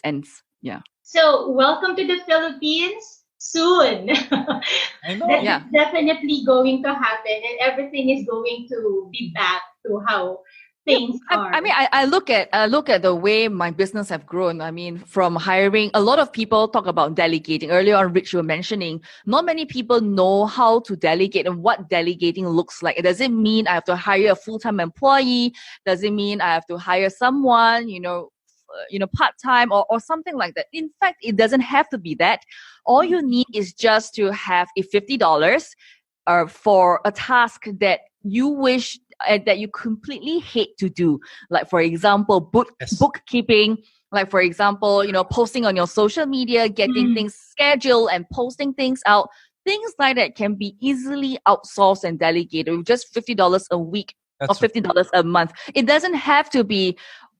ends. Yeah. So welcome to the Philippines soon. I know. That's definitely going to happen, and everything is going to be back to how things are. I mean, I look at the way my business have grown. I mean, from hiring, a lot of people talk about delegating. Earlier on, Rich, you were mentioning, not many people know how to delegate and what delegating looks like. Does it mean I have to hire a full-time employee? Does it mean I have to hire someone, part-time or something like that? In fact, it doesn't have to be that. All you need is just to have a $50 for a task that you wish that you completely hate to do. Like, for example, bookkeeping. Like, for example, posting on your social media, getting things scheduled and posting things out. Things like that can be easily outsourced and delegated with just $50 a week or $50 a month. It doesn't have to be,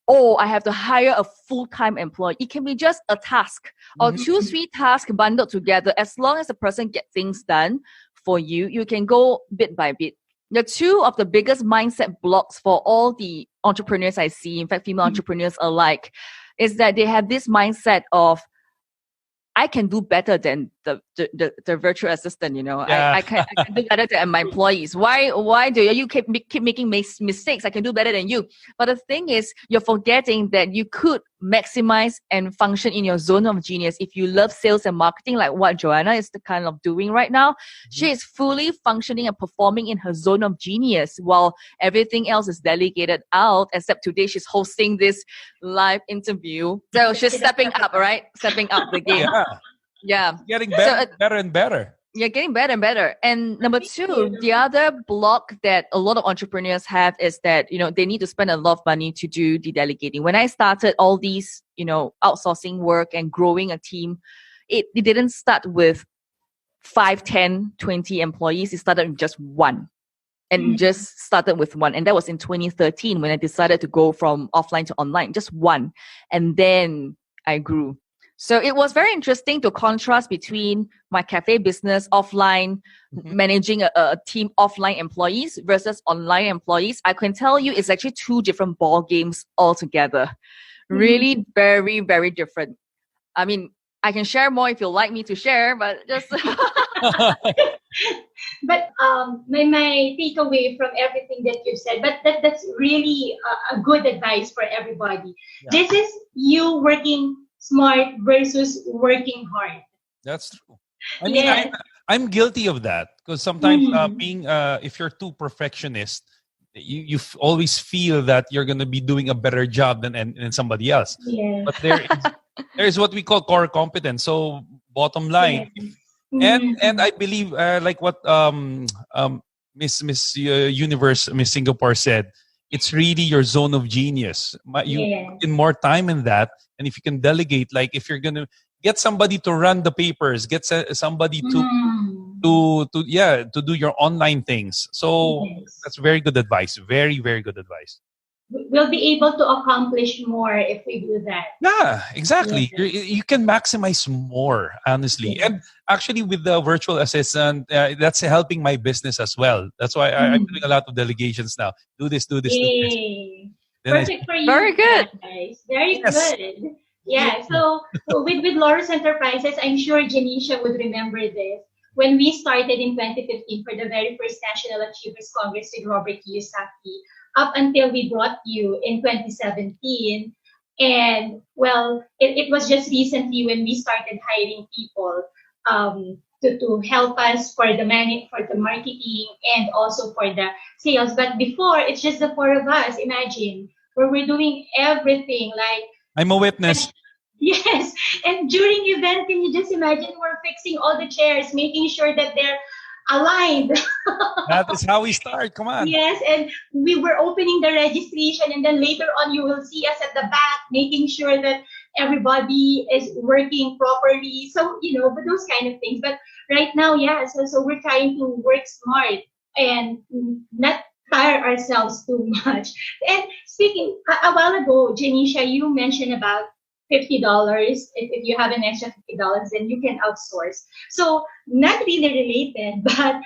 I have to hire a full-time employee. It can be just a task or 2-3 tasks bundled together. As long as the person gets things done for you, you can go bit by bit. The two of the biggest mindset blocks for all the entrepreneurs I see, in fact, female entrepreneurs alike, is that they have this mindset of, I can do better than the virtual assistant, I can do better than my employees. Why do you keep making mistakes? I can do better than you. But the thing is, you're forgetting that you could maximize and function in your zone of genius. If you love sales and marketing, like what Joanna is kind of doing right now, she is fully functioning and performing in her zone of genius while everything else is delegated out, except today she's hosting this live interview. So she's stepping up, right? Stepping up the game. Yeah. Getting better and better. You're getting better and better. And number two, the other block that a lot of entrepreneurs have is that, they need to spend a lot of money to do the delegating. When I started all these, outsourcing work and growing a team, it didn't start with 5, 10, 20 employees. It started with just one. And just started with one. And that was in 2013 when I decided to go from offline to online, just one. And then I grew. So it was very interesting to contrast between my cafe business offline, managing a team offline employees versus online employees. I can tell you it's actually two different ball games altogether. Really very, very different. I mean, I can share more if you'd like me to share, but just... But my takeaway from everything that you've said, but that's really a good advice for everybody. Yeah. This is you working smart versus working hard. That's true. I mean, I'm guilty of that because sometimes if you're too perfectionist, you always feel that you're going to be doing a better job than somebody else. Yeah. But there's what we call core competence. So bottom line, and I believe like what Miss Universe, Miss Singapore said, it's really your zone of genius. You put in more time in that, and if you can delegate, like if you're gonna get somebody to run the papers, get somebody to do your online things. So that's very good advice. Very, very good advice. We'll be able to accomplish more if we do that. Yeah, exactly. You can maximize more, honestly. And actually, with the virtual assistant, that's helping my business as well. That's why I'm doing a lot of delegations now. Do this. Do this. Perfect for you. Very good. Guys. Very good. Yeah. So with Laurus Enterprises, I'm sure Genecia would remember this. When we started in 2015 for the very first National Achievers Congress with Robert Kiyosaki, up until we brought you in 2017. And well, it was just recently when we started hiring people to help us for the marketing and also for the sales. But before, it's just the four of us, imagine, where we're doing everything. Like I'm a witness. Yes. And during event, can you just imagine we're fixing all the chairs, making sure that they're aligned. That is how we start. Come on. Yes, and we were opening the registration, and then later on you will see us at the back making sure that everybody is working properly. So, but those kind of things. But right now, so we're trying to work smart and not tire ourselves too much. And speaking, a while ago, Genecia, you mentioned about $50. If you have an extra $50, then you can outsource. So not really related, but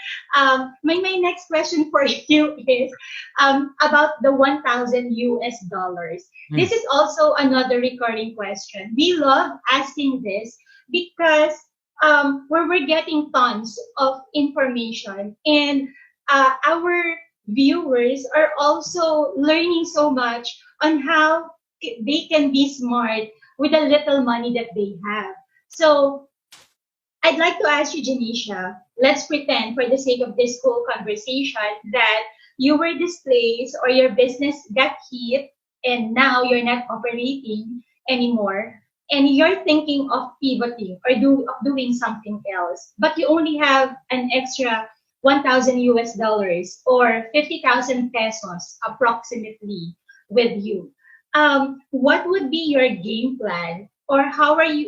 my next question for you is about the $1,000. This is also another recurring question. We love asking this because where we're getting tons of information, and our viewers are also learning so much on how they can be smart with the little money that they have. So I'd like to ask you, Genecia, let's pretend for the sake of this whole conversation that you were displaced or your business got hit and now you're not operating anymore and you're thinking of pivoting or doing something else, but you only have an extra $1,000 or 50,000 pesos approximately with you. What would be your game plan, or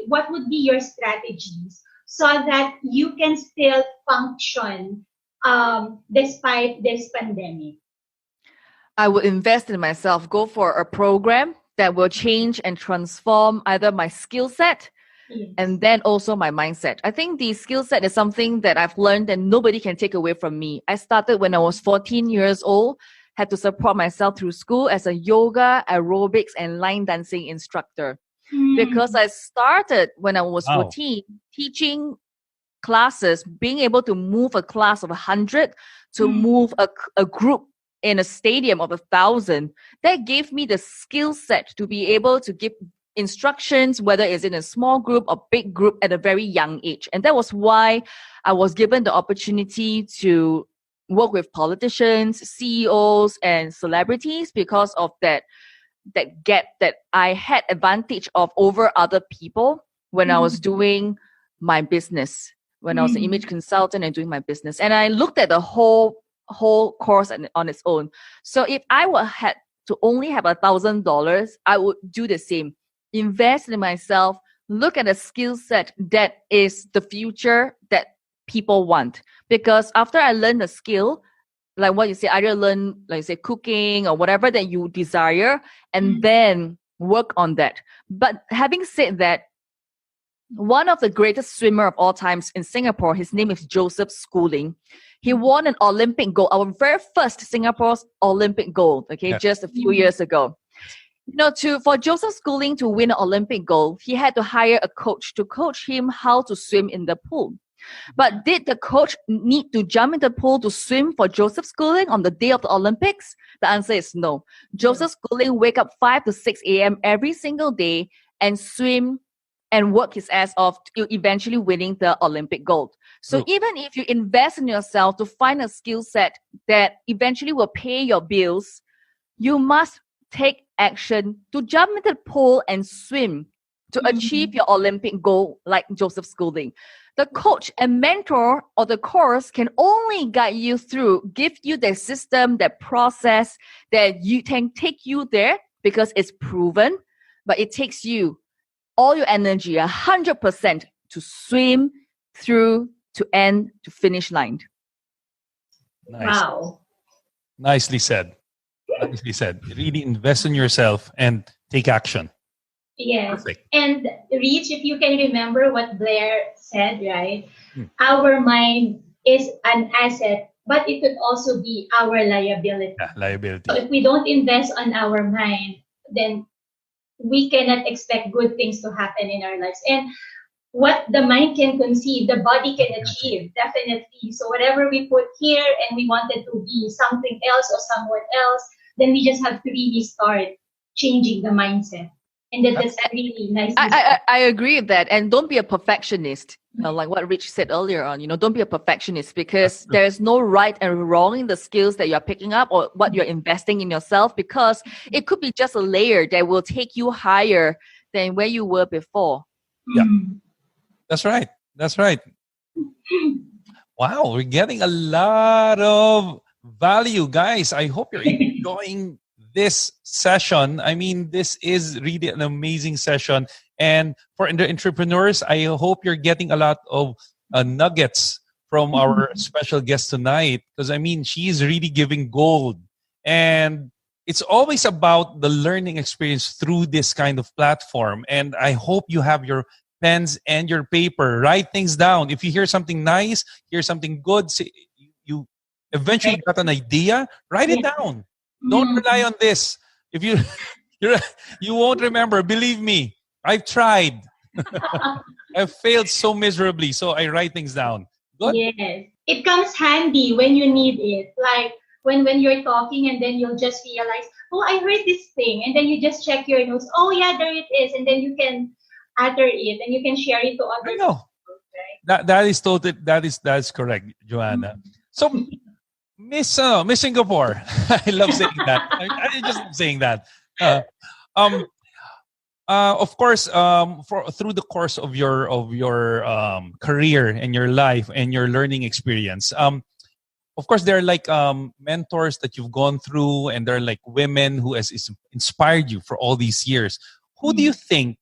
what would be your strategies so that you can still function despite this pandemic? I would invest in myself, go for a program that will change and transform either my skill set and then also my mindset. I think the skill set is something that I've learned and nobody can take away from me. I started when I was 14 years old. Had to support myself through school as a yoga, aerobics, and line dancing instructor. Because I started when I was 14, teaching classes, being able to move a class of 100 to move a group in a stadium of 1,000. That gave me the skill set to be able to give instructions, whether it's in a small group or big group at a very young age. And that was why I was given the opportunity to work with politicians, CEOs, and celebrities because of that gap that I had advantage of over other people when I was doing my business. when I was an image consultant and doing my business. And I looked at the whole course on its own. So if I had to only have $1,000, I would do the same. Invest in myself, look at a skill set that is the future that people want. Because after I learn the skill, like what you say, either learn, like say, cooking or whatever that you desire, and then work on that. But having said that, one of the greatest swimmer of all times in Singapore, his name is Joseph Schooling. He won an Olympic gold, our very first Singapore's Olympic gold, just a few years ago. For Joseph Schooling to win an Olympic gold, he had to hire a coach to coach him how to swim in the pool. But did the coach need to jump in the pool to swim for Joseph Schooling on the day of the Olympics? The answer is no. Joseph Schooling wake up 5 to 6 a.m. every single day and swim and work his ass off, eventually winning the Olympic gold. So even if you invest in yourself to find a skill set that eventually will pay your bills, you must take action to jump into the pool and swim to achieve your Olympic goal like Joseph Schooling. The coach and mentor or the course can only guide you through, give you the system, the process that you can take you there because it's proven, but it takes you all your energy, 100% to swim through to end to finish line. Nice. Wow. Nicely said. Nicely said. Really invest in yourself and take action. Yes. Perfect. And Rich, if you can remember what Blair said, right? Our mind is an asset, but it could also be our liability. Yeah, liability. So if we don't invest on our mind, then we cannot expect good things to happen in our lives. And what the mind can conceive, the body can achieve, definitely. So whatever we put here and we wanted to be something else or someone else, then we just have to really start changing the mindset. And that's really nice. I agree with that. And don't be a perfectionist. Like what Rich said earlier on, don't be a perfectionist because there's no right and wrong in the skills that you're picking up or what you're investing in yourself, because it could be just a layer that will take you higher than where you were before. Yeah, that's right. That's right. Wow, we're getting a lot of value, guys. I hope you're enjoying this session. I mean, this is really an amazing session. And for the entrepreneurs, I hope you're getting a lot of nuggets from our special guest tonight. Because, I mean, she is really giving gold. And it's always about the learning experience through this kind of platform. And I hope you have your pens and your paper. Write things down. If you hear something nice, hear something good, you eventually got an idea, write it down. Don't rely on this. If you won't remember, believe me, I've tried. I've failed so miserably, so I write things down. Good? Yes. It comes handy when you need it. Like when you're talking and then you'll just realize, oh, I heard this thing. And then you just check your notes. Oh, yeah, there it is. And then you can utter it and you can share it to others. I know. Right? That is correct, Joanna. So Miss Singapore. I love saying that. I just love saying that. Of course, through the course of your career and your life and your learning experience, of course, there are like mentors that you've gone through, and there are like women who has inspired you for all these years. Who do you think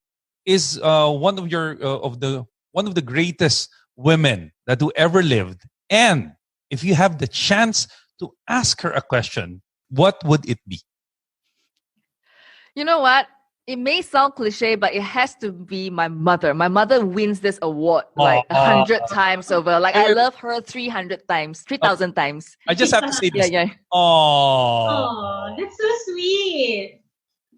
is one of the greatest women that who ever lived? And if you have the chance to ask her a question, what would it be? You know what? It may sound cliche, but it has to be my mother. My mother wins this award like 100 times over. Like I love her 300 times, 3,000 times. I just have to say this. Yeah. Oh, that's so sweet.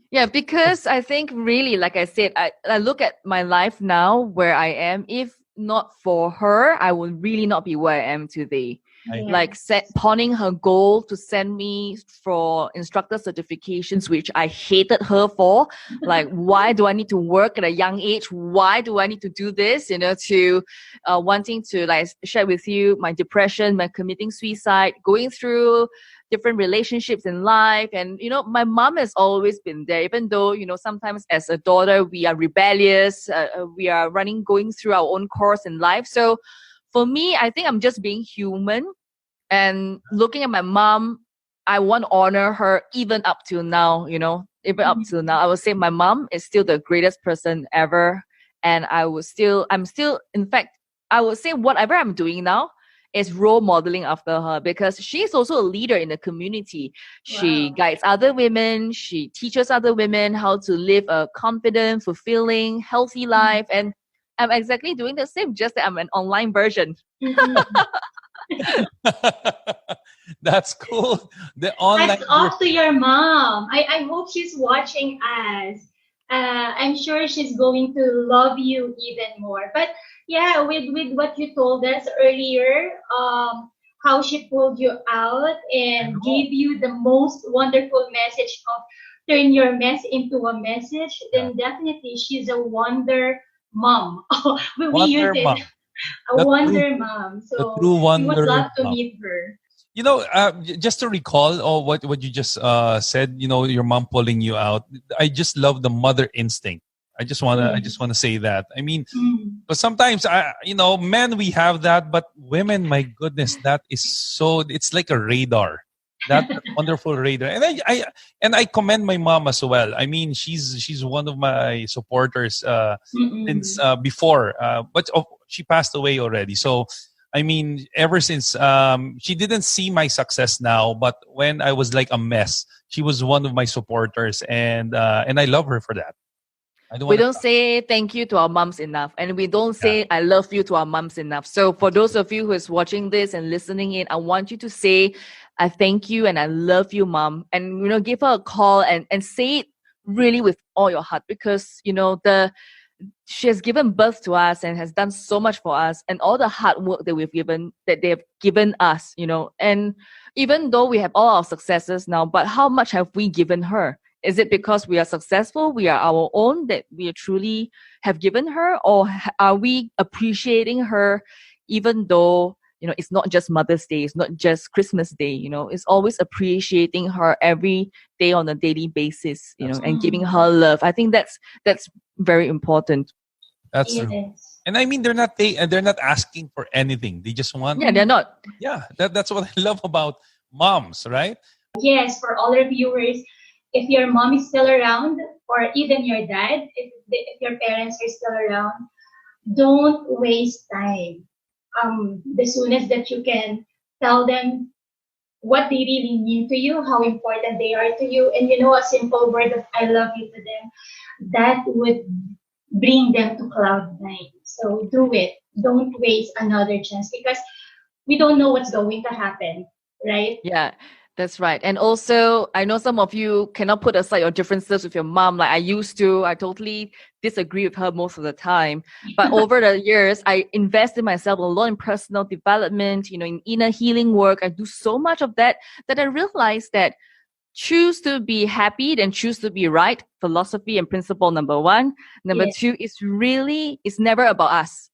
Yeah, because I think really, like I said, I look at my life now where I am. If not for her, I would really not be where I am today. Like pawning her goal to send me for instructor certifications, which I hated her for. Like, why do I need to work at a young age? Why do I need to do this? To wanting to like share with you my depression, my committing suicide, going through different relationships in life. And, my mom has always been there, even though, sometimes as a daughter, we are rebellious, we are going through our own course in life. So for me, I think I'm just being human and looking at my mom. I want to honor her even up till now, even up till now. I would say my mom is still the greatest person ever. And in fact, I would say whatever I'm doing now is role modeling after her, because she's also a leader in the community. She guides other women. She teaches other women how to live a confident, fulfilling, healthy life. And I'm exactly doing the same, just that I'm an online version. That's cool. The online. Hats off to your mom. I hope she's watching us. I'm sure she's going to love you even more. But yeah, with what you told us earlier, how she pulled you out and gave you the most wonderful message of turn your mess into a message, then definitely she's a wonder mom. We use it. Mom. A wonder mom. So we would love to meet her. Just to recall what you just said, your mom pulling you out. I just love the mother instinct. I just wanna say that. I mean, but sometimes men, we have that, but women, my goodness, that is it's like a radar. That wonderful radar. And I commend my mom as well. I mean, she's one of my supporters since before, but she passed away already. So I mean, ever since she didn't see my success now, but when I was like a mess, she was one of my supporters, and I love her for that. We don't say thank you to our moms enough, and we don't say I love you to our moms enough. So for those of you who is watching this and listening in, I want you to say I thank you and I love you, mom, and give her a call and say it really with all your heart, because she has given birth to us and has done so much for us, and all the hard work that they have given us, and even though we have all our successes now, but how much have we given her? Is it because we are successful, we are our own, that we truly have given her? Or are we appreciating her even though, it's not just Mother's Day, it's not just Christmas Day, it's always appreciating her every day on a daily basis, and giving her love. I think that's very important. That's true. And I mean, they're not asking for anything. They just want. Yeah, they're not. Yeah, that's what I love about moms, right? Yes, for all our viewers, if your mom is still around, or even your dad, if your parents are still around, don't waste time. The soonest that you can, tell them what they really mean to you, how important they are to you, and a simple word of I love you to them, that would bring them to cloud nine. So do it. Don't waste another chance, because we don't know what's going to happen, right? Yeah. That's right. And also, I know some of you cannot put aside your differences with your mom like I used to. I totally disagree with her most of the time. But over the years, I invest in myself a lot in personal development, in inner healing work. I do so much of that I realized that choose to be happy, then choose to be right. Philosophy and principle number one. Number two is it's never about us.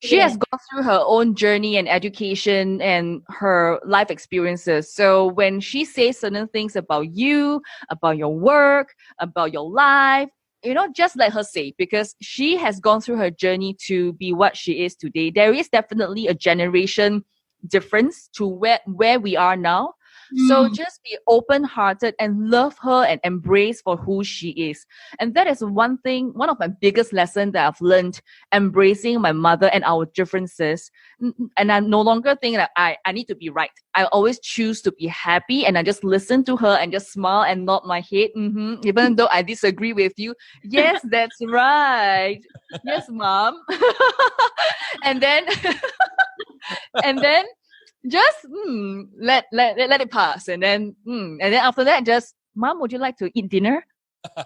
She has gone through her own journey and education and her life experiences. So when she says certain things about you, about your work, about your life, just let her say, because she has gone through her journey to be what she is today. There is definitely a generation difference to where we are now. So just be open-hearted and love her and embrace for who she is. And that is one of my biggest lessons that I've learned, embracing my mother and our differences. And I no longer think that I need to be right. I always choose to be happy, and I just listen to her and just smile and nod my head. Even though I disagree with you. Yes, that's right. Yes, mom. and then just let it pass, and then after that, just mom, would you like to eat dinner?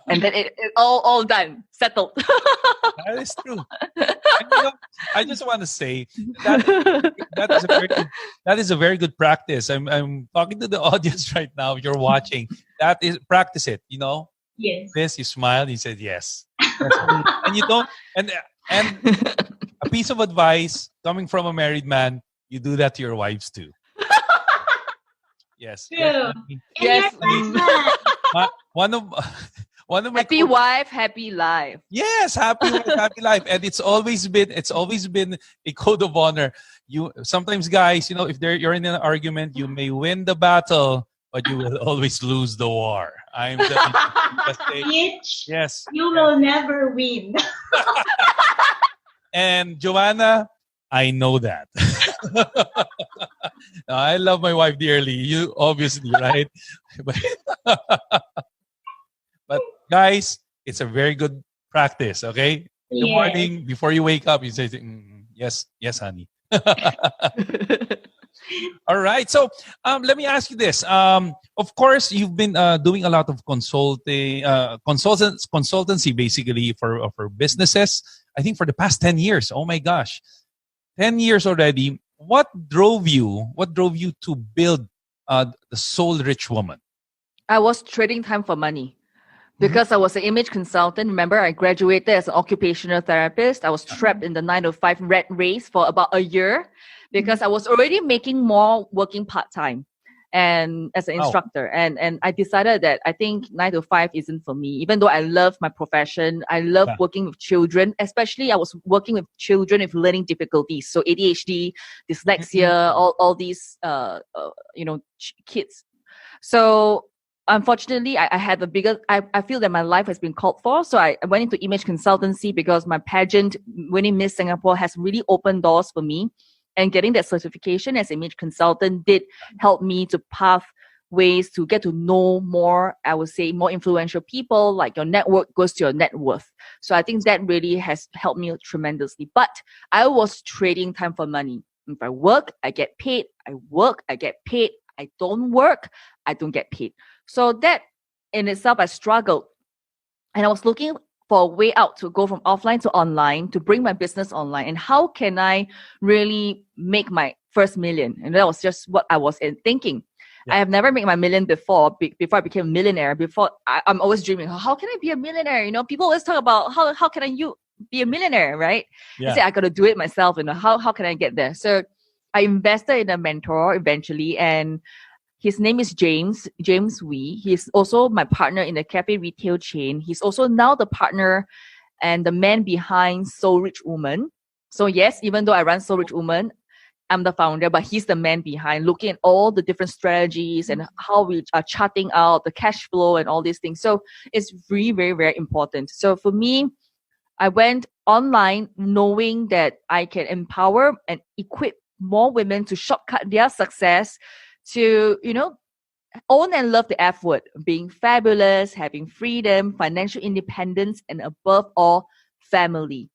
And then it's all done, settled. That is true. And, I just want to say that is a very good practice. I'm talking to the audience right now. If you're watching, practice it. Yes. This, you smile. You said yes, and you don't. And a piece of advice coming from a married man. You do that to your wives too. Yes. True. Yes. One One of my Happy wife, happy life. Yes, happy wife, happy life. And it's always been a code of honor. You sometimes, guys, if you're in an argument, you may win the battle, but you will always lose the war. I'm just saying, Bitch, yes. you will never win. And Joanna, I know that. I love my wife dearly. You obviously, right? But guys, it's a very good practice, okay? In the morning, before you wake up, you say, yes, honey. All right. So let me ask you this. Of course, you've been doing a lot of consultancy basically for businesses. I think for the past 10 years. Oh my gosh. 10 years already. What drove you to build the Soul Rich Woman? I was trading time for money. Because I was an image consultant. Remember, I graduated as an occupational therapist. I was trapped in the 9-to-5 rat race for about a year because I was already making more working part-time and as an instructor. And I decided that I think 9-to-5 isn't for me. Even though I love my profession, I love working with children. Especially I was working with children with learning difficulties. So ADHD, dyslexia, all these, kids. So unfortunately, I had I feel that my life has been called for. So I went into image consultancy because my pageant, winning Miss Singapore, has really opened doors for me. And getting that certification as image consultant did help me to path ways to get to know more, I would say, more influential people. Like your network goes to your net worth. So I think that really has helped me tremendously. But I was trading time for money. If I work, I get paid. I work, I get paid. I don't work, I don't get paid. So that in itself, I struggled. And I was looking for a way out to go from offline to online, to bring my business online. And how can I really make my first million? And that was just what I was thinking. Yeah. I have never made my million before I became a millionaire. I'm always dreaming, how can I be a millionaire? People always talk about how can I be a millionaire, right? Yeah. I say, I got to do it myself. How can I get there? So I invested in a mentor eventually, and his name is James Wee. He's also my partner in the cafe retail chain. He's also now the partner and the man behind Soul Rich Woman. So yes, even though I run Soul Rich Woman, I'm the founder, but he's the man behind looking at all the different strategies and how we are charting out the cash flow and all these things. So it's very, very, very important. So for me, I went online knowing that I can empower and equip more women to shortcut their success to, own and love the F word, being fabulous, having freedom, financial independence, and above all, family.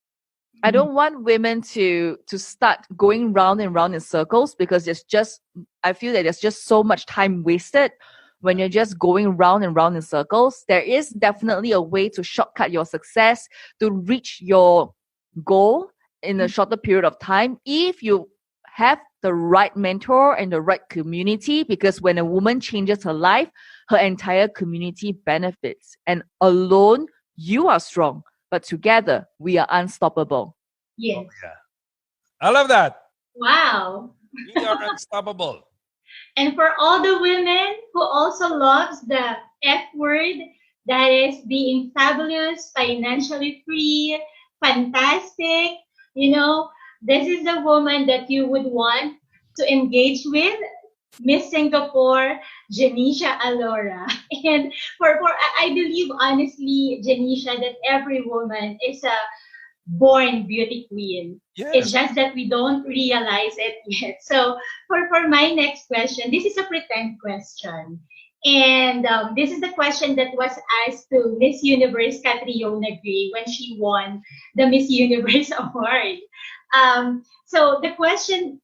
I don't want women to start going round and round in circles because I feel that there's just so much time wasted when you're just going round and round in circles. There is definitely a way to shortcut your success, to reach your goal in a shorter period of time if you have the right mentor and the right community, because when a woman changes her life, her entire community benefits. And alone, you are strong, but together, we are unstoppable. Yes. Oh, yeah. I love that. Wow. We are unstoppable. And for all the women who also loves the F word, that is being fabulous, financially free, fantastic, this is the woman that you would want to engage with, Miss Singapore, Genecia Alluora. And I believe honestly, Genecia, that every woman is a born beauty queen. Yes. It's just that we don't realize it yet. So for my next question, this is a pretend question. And this is the question that was asked to Miss Universe Catriona Gray when she won the Miss Universe award. So the question,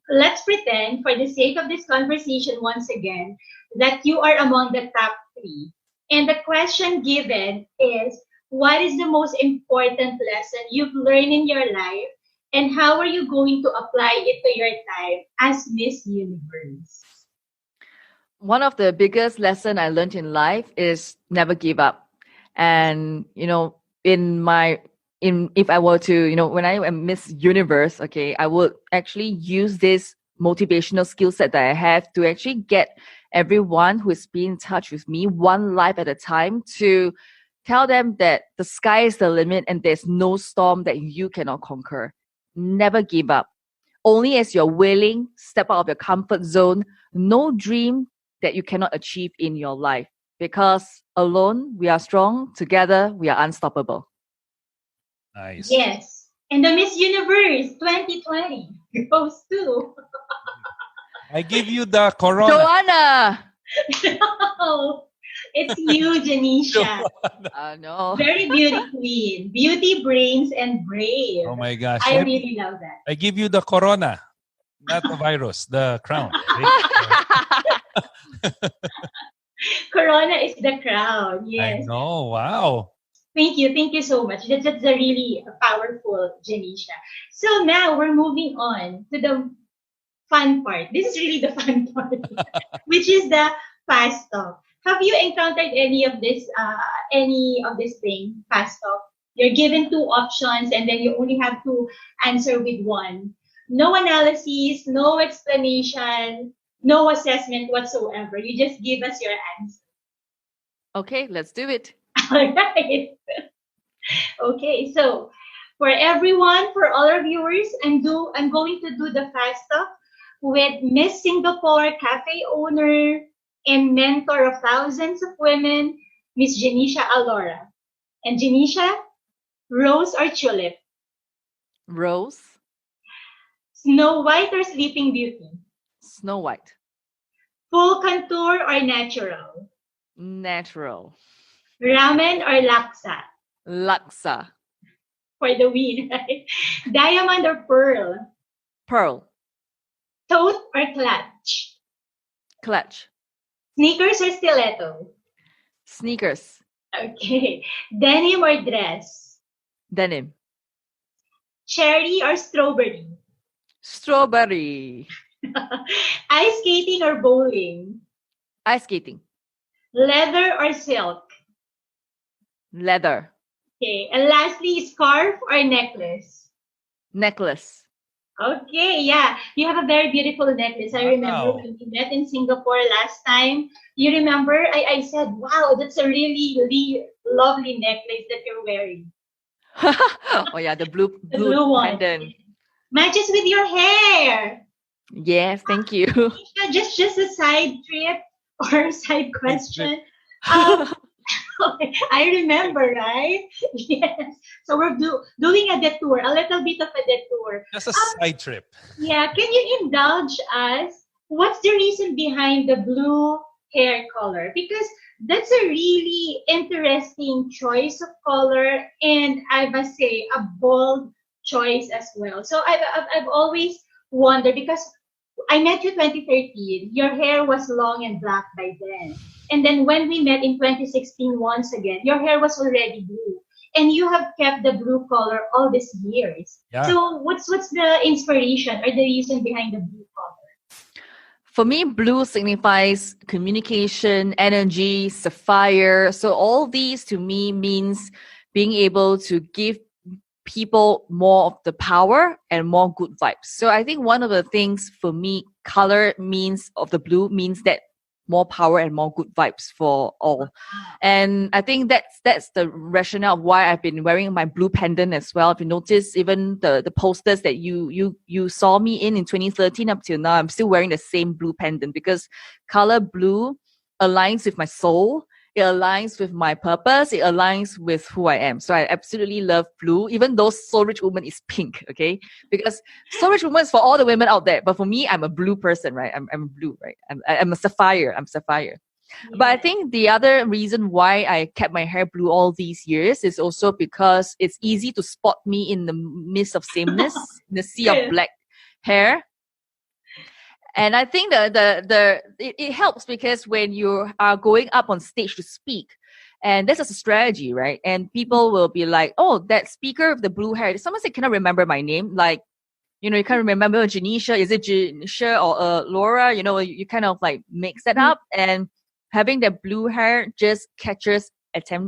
let's pretend for the sake of this conversation once again, that you are among the top 3. And the question given is, what is the most important lesson you've learned in your life? And how are you going to apply it to your time as Miss Universe? One of the biggest lessons I learned in life is never give up. And, if I were to, when I am Miss Universe, okay, I would actually use this motivational skill set that I have to actually get everyone who is being in touch with me one life at a time to Tell them that the sky is the limit and there's no storm that you cannot conquer. Never give up. Only as you're willing, step out of your comfort zone. No dream that you cannot achieve in your life. Because alone, we are strong. Together, we are unstoppable. Nice. Yes. And the Miss Universe 2020 goes to... I give you the corona. Joanna! No, it's you, Genecia. No. Very beauty queen. Beauty, brains, and brave. Oh my gosh. I really love that. I give you the corona, not the virus, the crown. Corona is the crown. I Yes. know. Wow. Thank you. Thank you so much. That's a really powerful, Genecia. So now we're moving on to the fun part. This is really the fun part, which is the fast talk. Have you encountered any of this thing, fast talk? You're given two options and then you only have to answer with one. No analysis, no explanation, no assessment whatsoever. You just give us your answer. Okay, let's do it. All right. Okay, so for everyone, for all our viewers, I'm going to do the fast talk with Miss Singapore cafe owner and mentor of thousands of women, Miss Genecia Alluora. And Genecia, rose or tulip? Rose, Snow White or Sleeping Beauty? Snow White, Full contour or natural? natural, Ramen or laksa? laksa, For the win, right? Diamond or pearl? pearl, Tote or clutch? clutch, Sneakers or stiletto? sneakers, Okay. Denim or dress? denim, Cherry or strawberry? strawberry, Ice skating or bowling? ice skating, Leather or silk? leather, Okay. And lastly, scarf or necklace? necklace. Okay, yeah. You have a very beautiful necklace. I remember Wow. when we met in Singapore last time. You remember? I said, wow, that's a really, really lovely necklace that you're wearing. Oh yeah, the blue The blue one. pendant. Matches with your hair. Yes, thank you. Just a side trip or side question. I remember, right? Yes. So we're doing a detour, a little bit of a detour. Just a side trip. Yeah. Can you indulge us? What's the reason behind the blue hair color? Because that's a really interesting choice of color, and I must say a bold choice as well. So I've always wondered, because I met you 2013. Your hair was long and black by then. And then when we met in 2016 once again, your hair was already blue. And you have kept the blue color all these years. Yeah. So what's the inspiration or the reason behind the blue color? For me, blue signifies communication, energy, sapphire. So all these to me means being able to give people more of the power and more good vibes. So I think one of the things for me, color means of the blue means that more power and more good vibes for all. And I think that's the rationale of why I've been wearing my blue pendant as well. If you notice, even the posters that you saw me in 2013 up till now, I'm still wearing the same blue pendant, because color blue aligns with my soul. It aligns with my purpose. It aligns with who I am. So I absolutely love blue, even though Soul Rich Woman is pink, okay? Because Soul Rich Woman is for all the women out there. But for me, I'm a blue person, right? I'm blue, right? I'm a sapphire. I'm sapphire. Yeah. But I think the other reason why I kept my hair blue all these years is also because it's easy to spot me in the midst of sameness, in the sea of black hair. And I think it helps, because when you are going up on stage to speak, and this is a strategy, right? And people will be like, oh, that speaker with the blue hair. Someone said, cannot remember my name. Like, you can't remember Genecia. Is it Genecia or Laura? You kind of like mix that up. And having the blue hair just catches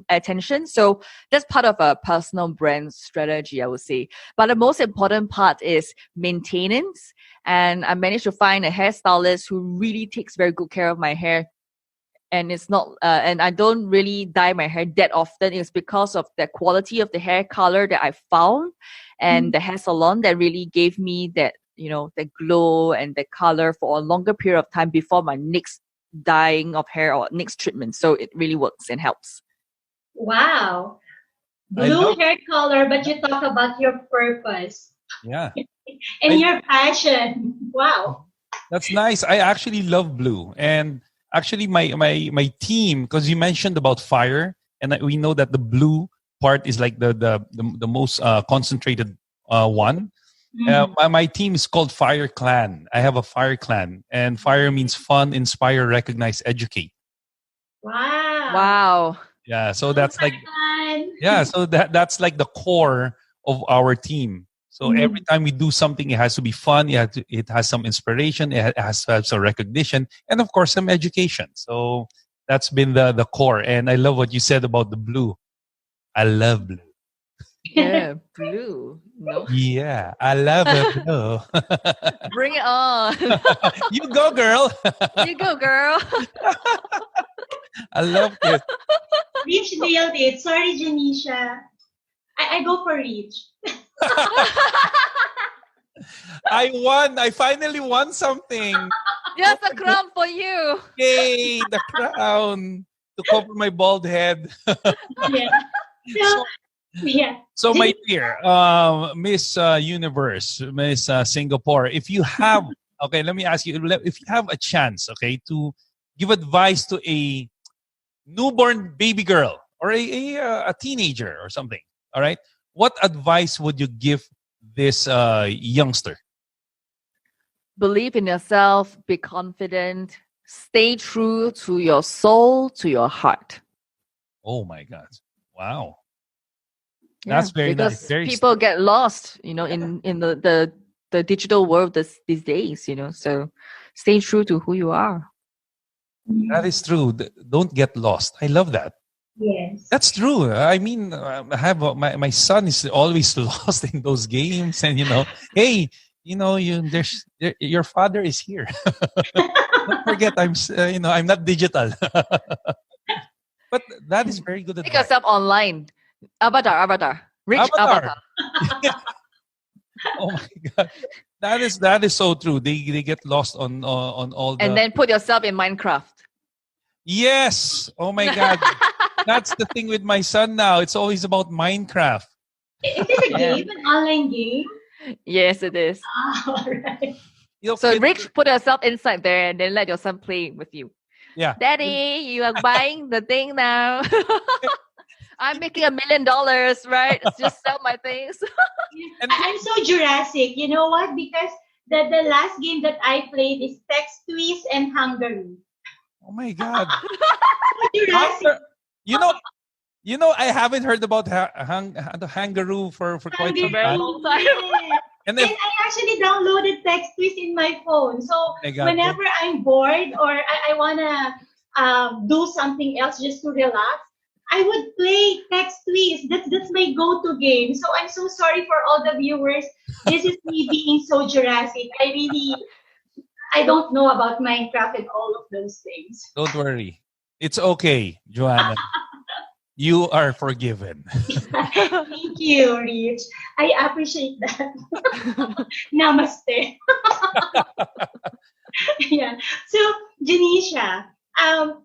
attention. So that's part of a personal brand strategy, I would say. But the most important part is maintenance. And I managed to find a hairstylist who really takes very good care of my hair. and it's not and I don't really dye my hair that often. It's because of the quality of the hair color that I found, and the hair salon that really gave me that, the glow and the color for a longer period of time before my next dyeing of hair or next treatment. So it really works and helps. Wow. Blue hair color, but you talk about your purpose. Yeah. And your passion. Wow. That's nice. I actually love blue. And actually my team, because you mentioned about fire, and we know that the blue part is like the most concentrated one. My team is called Fire Clan. I have a Fire Clan, and fire means fun, inspire, recognize, educate. Wow. Yeah, so that's like that's like the core of our team. So every time we do something, it has to be fun. It has some inspiration. It has to have some recognition, and of course, some education. So that's been the core. And I love what you said about the blue. I love blue. Yeah, blue. No. Yeah, I love it blue. Bring it on. You go, girl. You go, girl. I love it. Rich nailed it. Sorry, Genecia. I go for Rich. I won. I finally won something. Just a crown for you. Yay, the crown to cover my bald head. So my dear, Miss Universe, Miss Singapore, if you have, okay, let me ask you, if you have a chance, okay, to give advice to a newborn baby girl or a teenager or something, all right, what advice would you give this youngster? Believe in yourself, be confident, stay true to your soul, to your heart. Oh my God. Wow. That's very nice. Very people get lost, in the digital world these days, so stay true to who you are. That is true. Don't get lost. I love that. Yes. That's true. I mean, I have my son is always lost in those games, and hey, your father is here. Don't forget, I'm not digital. But that is very good advice. Make yourself online. Avatar. Rich avatar. Oh my God. That is so true. They get lost on all the... And then put yourself in Minecraft. Yes. Oh my God. That's the thing with my son now. It's always about Minecraft. Is it a game, an online game? Yes, it is. All right. So Rich, put yourself inside there and then let your son play with you. Yeah. Daddy, you are buying the thing now. I'm making $1 million, right? Just sell my things. I'm so Jurassic. You know what? Because the last game that I played is Text Twist and Hungary. Oh my God. Jurassic. I haven't heard about the Hangaroo for quite some time. And I actually downloaded Text Twist in my phone. So whenever I'm bored or I want to do something else just to relax, I would play Text Twist. That's my go-to game. So I'm so sorry for all the viewers. This is me being so Jurassic. I don't know about Minecraft and all of those things. Don't worry. It's okay, Joanna. You are forgiven. Thank you, Rich. I appreciate that. Namaste. Yeah. So, Genecia,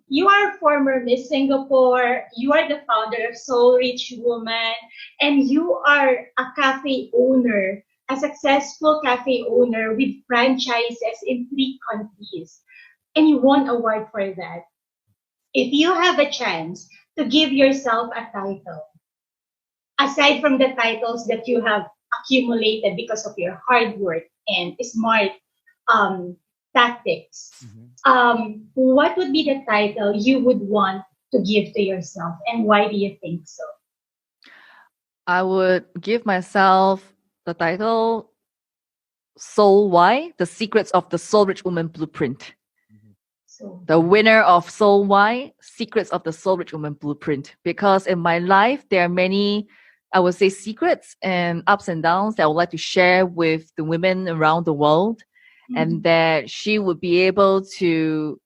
you are former Miss Singapore. You are the founder of Soul Rich Woman, and you are a cafe owner, a successful cafe owner with franchises in 3 countries, and you won an award for that. If you have a chance to give yourself a title, aside from the titles that you have accumulated because of your hard work and smart tactics, what would be the title you would want to give to yourself, and why do you think so? I would give myself the title Soul Y, The Secrets of the Soul Rich Woman Blueprint. The winner of Soul Y, Secrets of the Soul Rich Woman Blueprint. Because in my life, there are many, I would say, secrets and ups and downs that I would like to share with the women around the world, and that she would be able to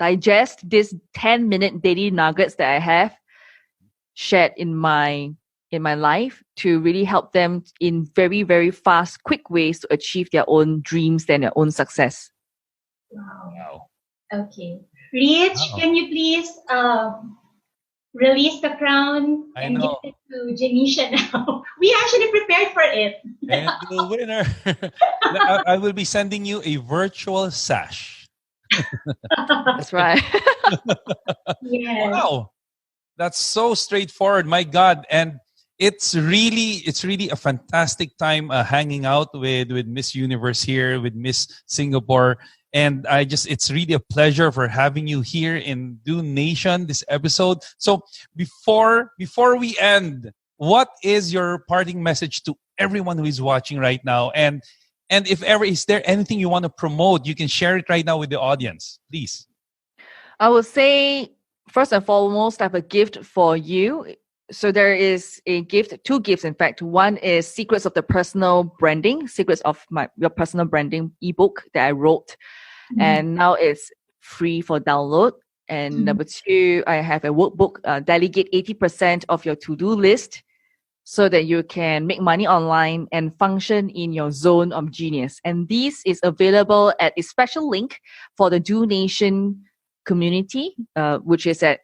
digest this 10-minute daily nuggets that I have shared in my life to really help them in very, very fast, quick ways to achieve their own dreams and their own success. Wow. Okay. Rich, can you please release the crown and give it to Genecia now? We actually prepared for it. And the winner. I will be sending you a virtual sash. That's right. Yes. Wow. That's so straightforward. My God. And it's really a fantastic time hanging out with Miss Universe here, with Miss Singapore. And it's really a pleasure for having you here in Do Nation, this episode. So before we end, what is your parting message to everyone who is watching right now? And if ever, is there anything you want to promote? You can share it right now with the audience, please. I would say, first and foremost, I have a gift for you. So there is a gift, two gifts, in fact. One is Secrets of the Personal Branding, Secrets of Your Personal Branding ebook that I wrote. Mm-hmm. And now it's free for download. And mm-hmm. number two, I have a workbook, Delegate 80% of your to-do list so that you can make money online and function in your zone of genius. And this is available at a special link for the Do Nation community, which is at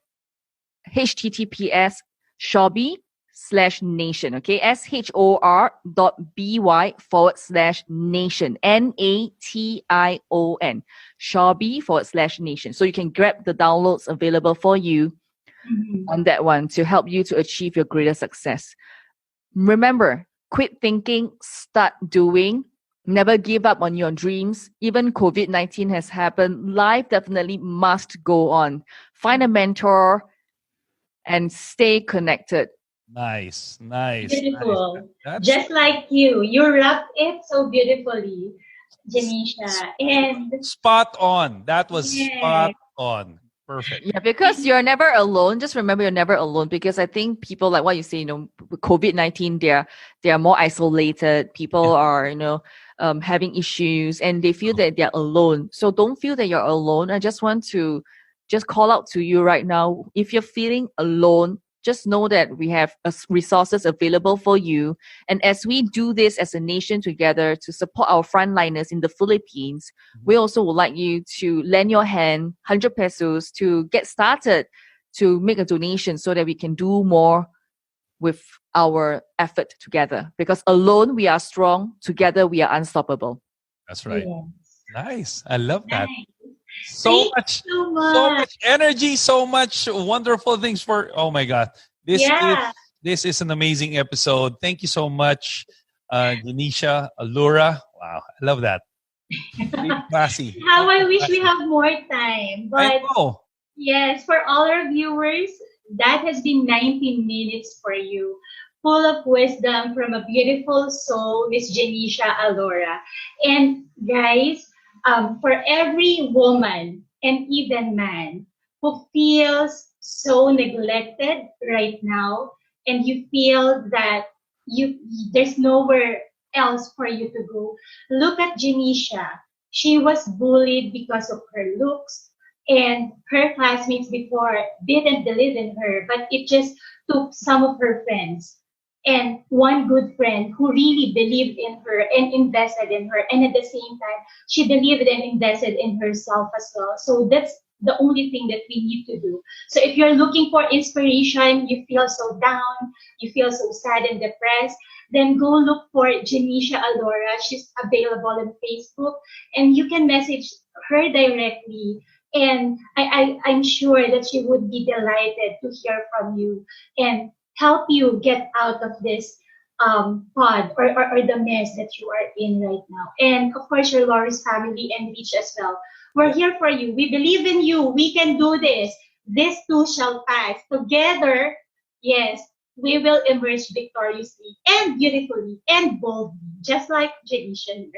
https://nation, okay? shor.by/nation, NATION, shorby/nation. So you can grab the downloads available for you on that one to help you to achieve your greater success. Remember, quit thinking, start doing. Never give up on your dreams. Even COVID-19 has happened. Life definitely must go on. Find a mentor and stay connected. Nice. Beautiful. Nice. Just like you wrapped it so beautifully, Genecia. And spot on. That was spot on. Perfect. Yeah, because you're never alone. Just remember, you're never alone. Because I think people, like what you say, COVID-19, they are more isolated. People are, having issues, and they feel that they're alone. So don't feel that you're alone. I just want to call out to you right now. If you're feeling alone, just know that we have resources available for you. And as we do this as a nation together to support our frontliners in the Philippines, we also would like you to lend your hand, 100 pesos, to get started, to make a donation so that we can do more with our effort together. Because alone we are strong, together we are unstoppable. That's right. Yes. Nice. I love that. Nice. So much energy, so much wonderful things oh my God. This is an amazing episode. Thank you so much, Genecia Alluora. Wow, I love that. Classy. How I wish we have more time. But I know. Yes, for all our viewers, that has been 19 minutes for you. Full of wisdom from a beautiful soul, Miss Genecia Alluora. And guys, for every woman and even man who feels so neglected right now, and you feel that there's nowhere else for you to go, look at Genecia. She was bullied because of her looks, and her classmates before didn't believe in her, but it just took some of her friends and one good friend who really believed in her and invested in her. And at the same time, she believed and invested in herself as well. So that's the only thing that we need to do. So if you're looking for inspiration, you feel so down, you feel so sad and depressed, then go look for Genecia Alluora. She's available on Facebook, and you can message her directly. And I'm sure that she would be delighted to hear from you and help you get out of this pod or the mess that you are in right now. And of course, your Laurus family and Rich as well. We're here for you. We believe in you. We can do this. This too shall pass. Together, yes, we will emerge victoriously and beautifully and boldly, just like Genecia.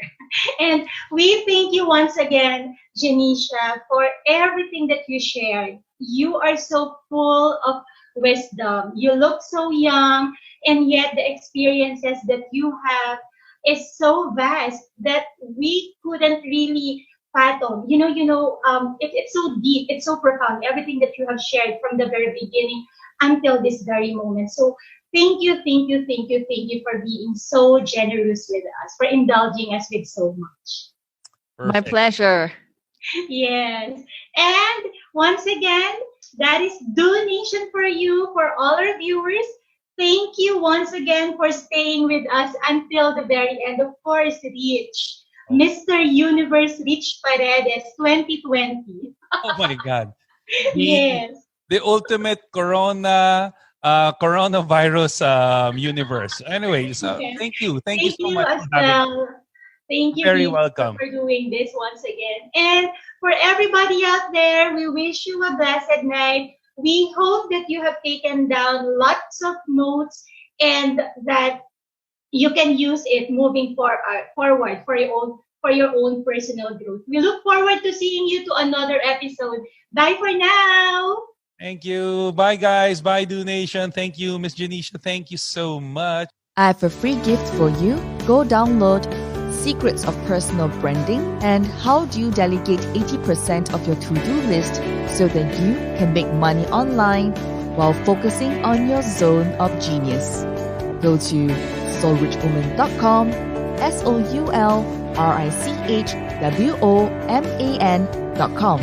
And we thank you once again, Genecia, for everything that you shared. You are so full of wisdom. You look so young, and yet the experiences that you have is so vast that we couldn't really fathom. It's so deep, it's so profound, everything that you have shared from the very beginning until this very moment. So thank you for being so generous with us, for indulging us with so much. Perfect. My pleasure. Yes. And once again, that is donation for you, for all our viewers. Thank you once again for staying with us until the very end. Of course, Rich, Mr. Universe Rich Paredes 2020. Oh my God. Yes. The ultimate coronavirus universe. Anyway, so Okay. thank you so much as for having me. well. Thank you, Very Rich, welcome. for doing this once again. And for everybody out there, we wish you a blessed night. We hope that you have taken down lots of notes and that you can use it moving forward for your own personal growth. We look forward to seeing you to another episode. Bye for now. Thank you. Bye, guys. Bye, donation. Thank you, Miss Genecia. Thank you so much. I have a free gift for you. Go download Secrets of Personal Branding and How Do You Delegate 80% of Your To-Do List so that you can make money online while focusing on your zone of genius. Go to soulrichwoman.com, SOULRICHWOMAN.com.